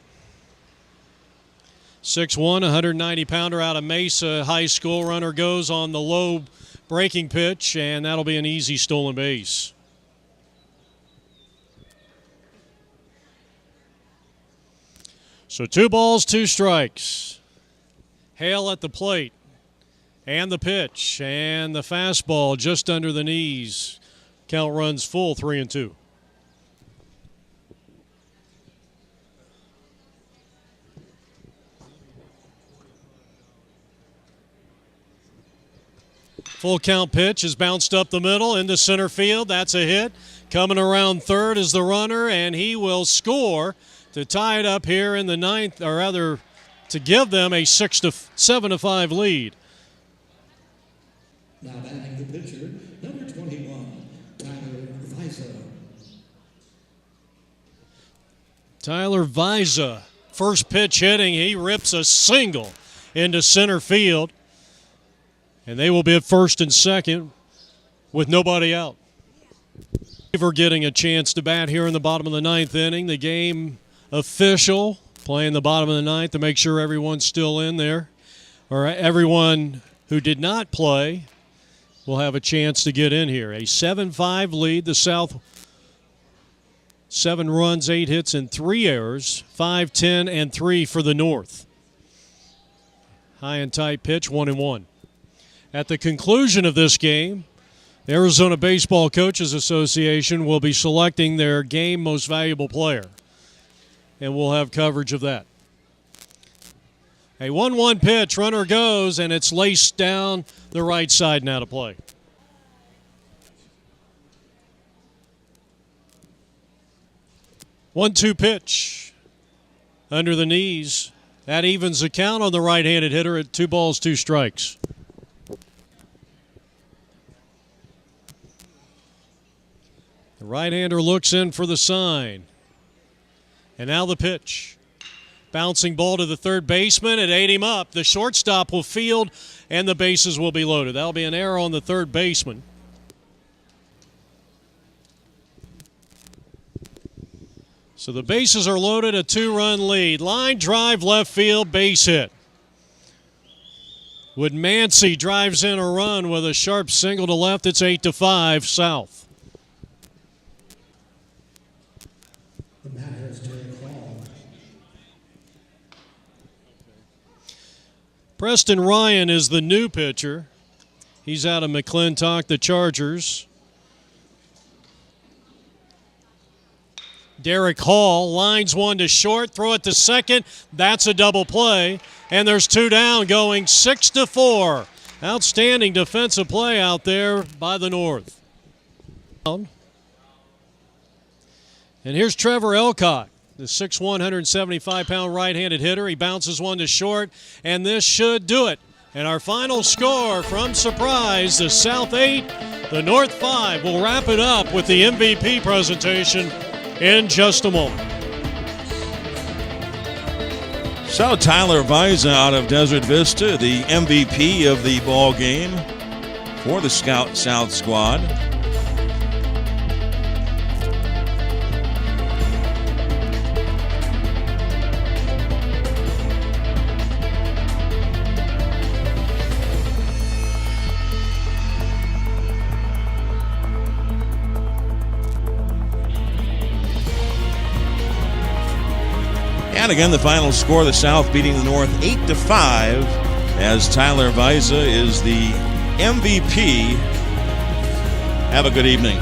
6'1", 190-pounder out of Mesa High School. Runner goes on the low breaking pitch, and that'll be an easy stolen base. So 2 balls, 2 strikes. Hale at the plate. And the pitch. And the fastball just under the knees. Count runs full, 3-2. Full count pitch is bounced up the middle into center field. That's a hit. Coming around third is the runner, and he will score to tie it up here in the ninth, or rather to give them a 7-5 lead. Now batting the pitcher, number 21, Tyler Visa. Tyler Visa, first pitch hitting, he rips a single into center field. And they will be at first and second with nobody out. We're getting a chance to bat here in the bottom of the ninth inning. The game official playing the bottom of the ninth to make sure everyone's still in there. Or everyone who did not play will have a chance to get in here. A 7-5 lead. The South, 7 runs, 8 hits, and 3 errors. 5, 10, and 3 for the North. High and tight pitch, 1-1. At the conclusion of this game, the Arizona Baseball Coaches Association will be selecting their game most valuable player. and we'll have coverage of that. A 1-1 pitch, runner goes, and it's laced down the right side now to play. One-two pitch under the knees. That evens the count on the right-handed hitter at 2 balls, 2 strikes. The right-hander looks in for the sign. And now the pitch. Bouncing ball to the third baseman. It ate him up. The shortstop will field, and the bases will be loaded. That'll be an error on the third baseman. So the bases are loaded, a 2-run lead. Line drive, left field, base hit. Woodmansey drives in a run with a sharp single to left. It's 8-5 South. The batter is Erik. Preston Ryan is the new pitcher. He's out of McClintock, the Chargers. Derek Hall lines one to short, throw it to second. That's a double play, and there's 2 down, going 6-4. Outstanding defensive play out there by the North. And here's Trevor Elcott, the 6'1", 175-pound right-handed hitter. He bounces one to short, and this should do it. And our final score from Surprise, the South 8, the North 5. We'll wrap it up with the MVP presentation in just a moment. So Tyler Viza out of Desert Vista, the MVP of the ball game for the Scout South squad. And again, the final score, the South beating the North 8-5, as Tyler Viza is the MVP. Have a good evening.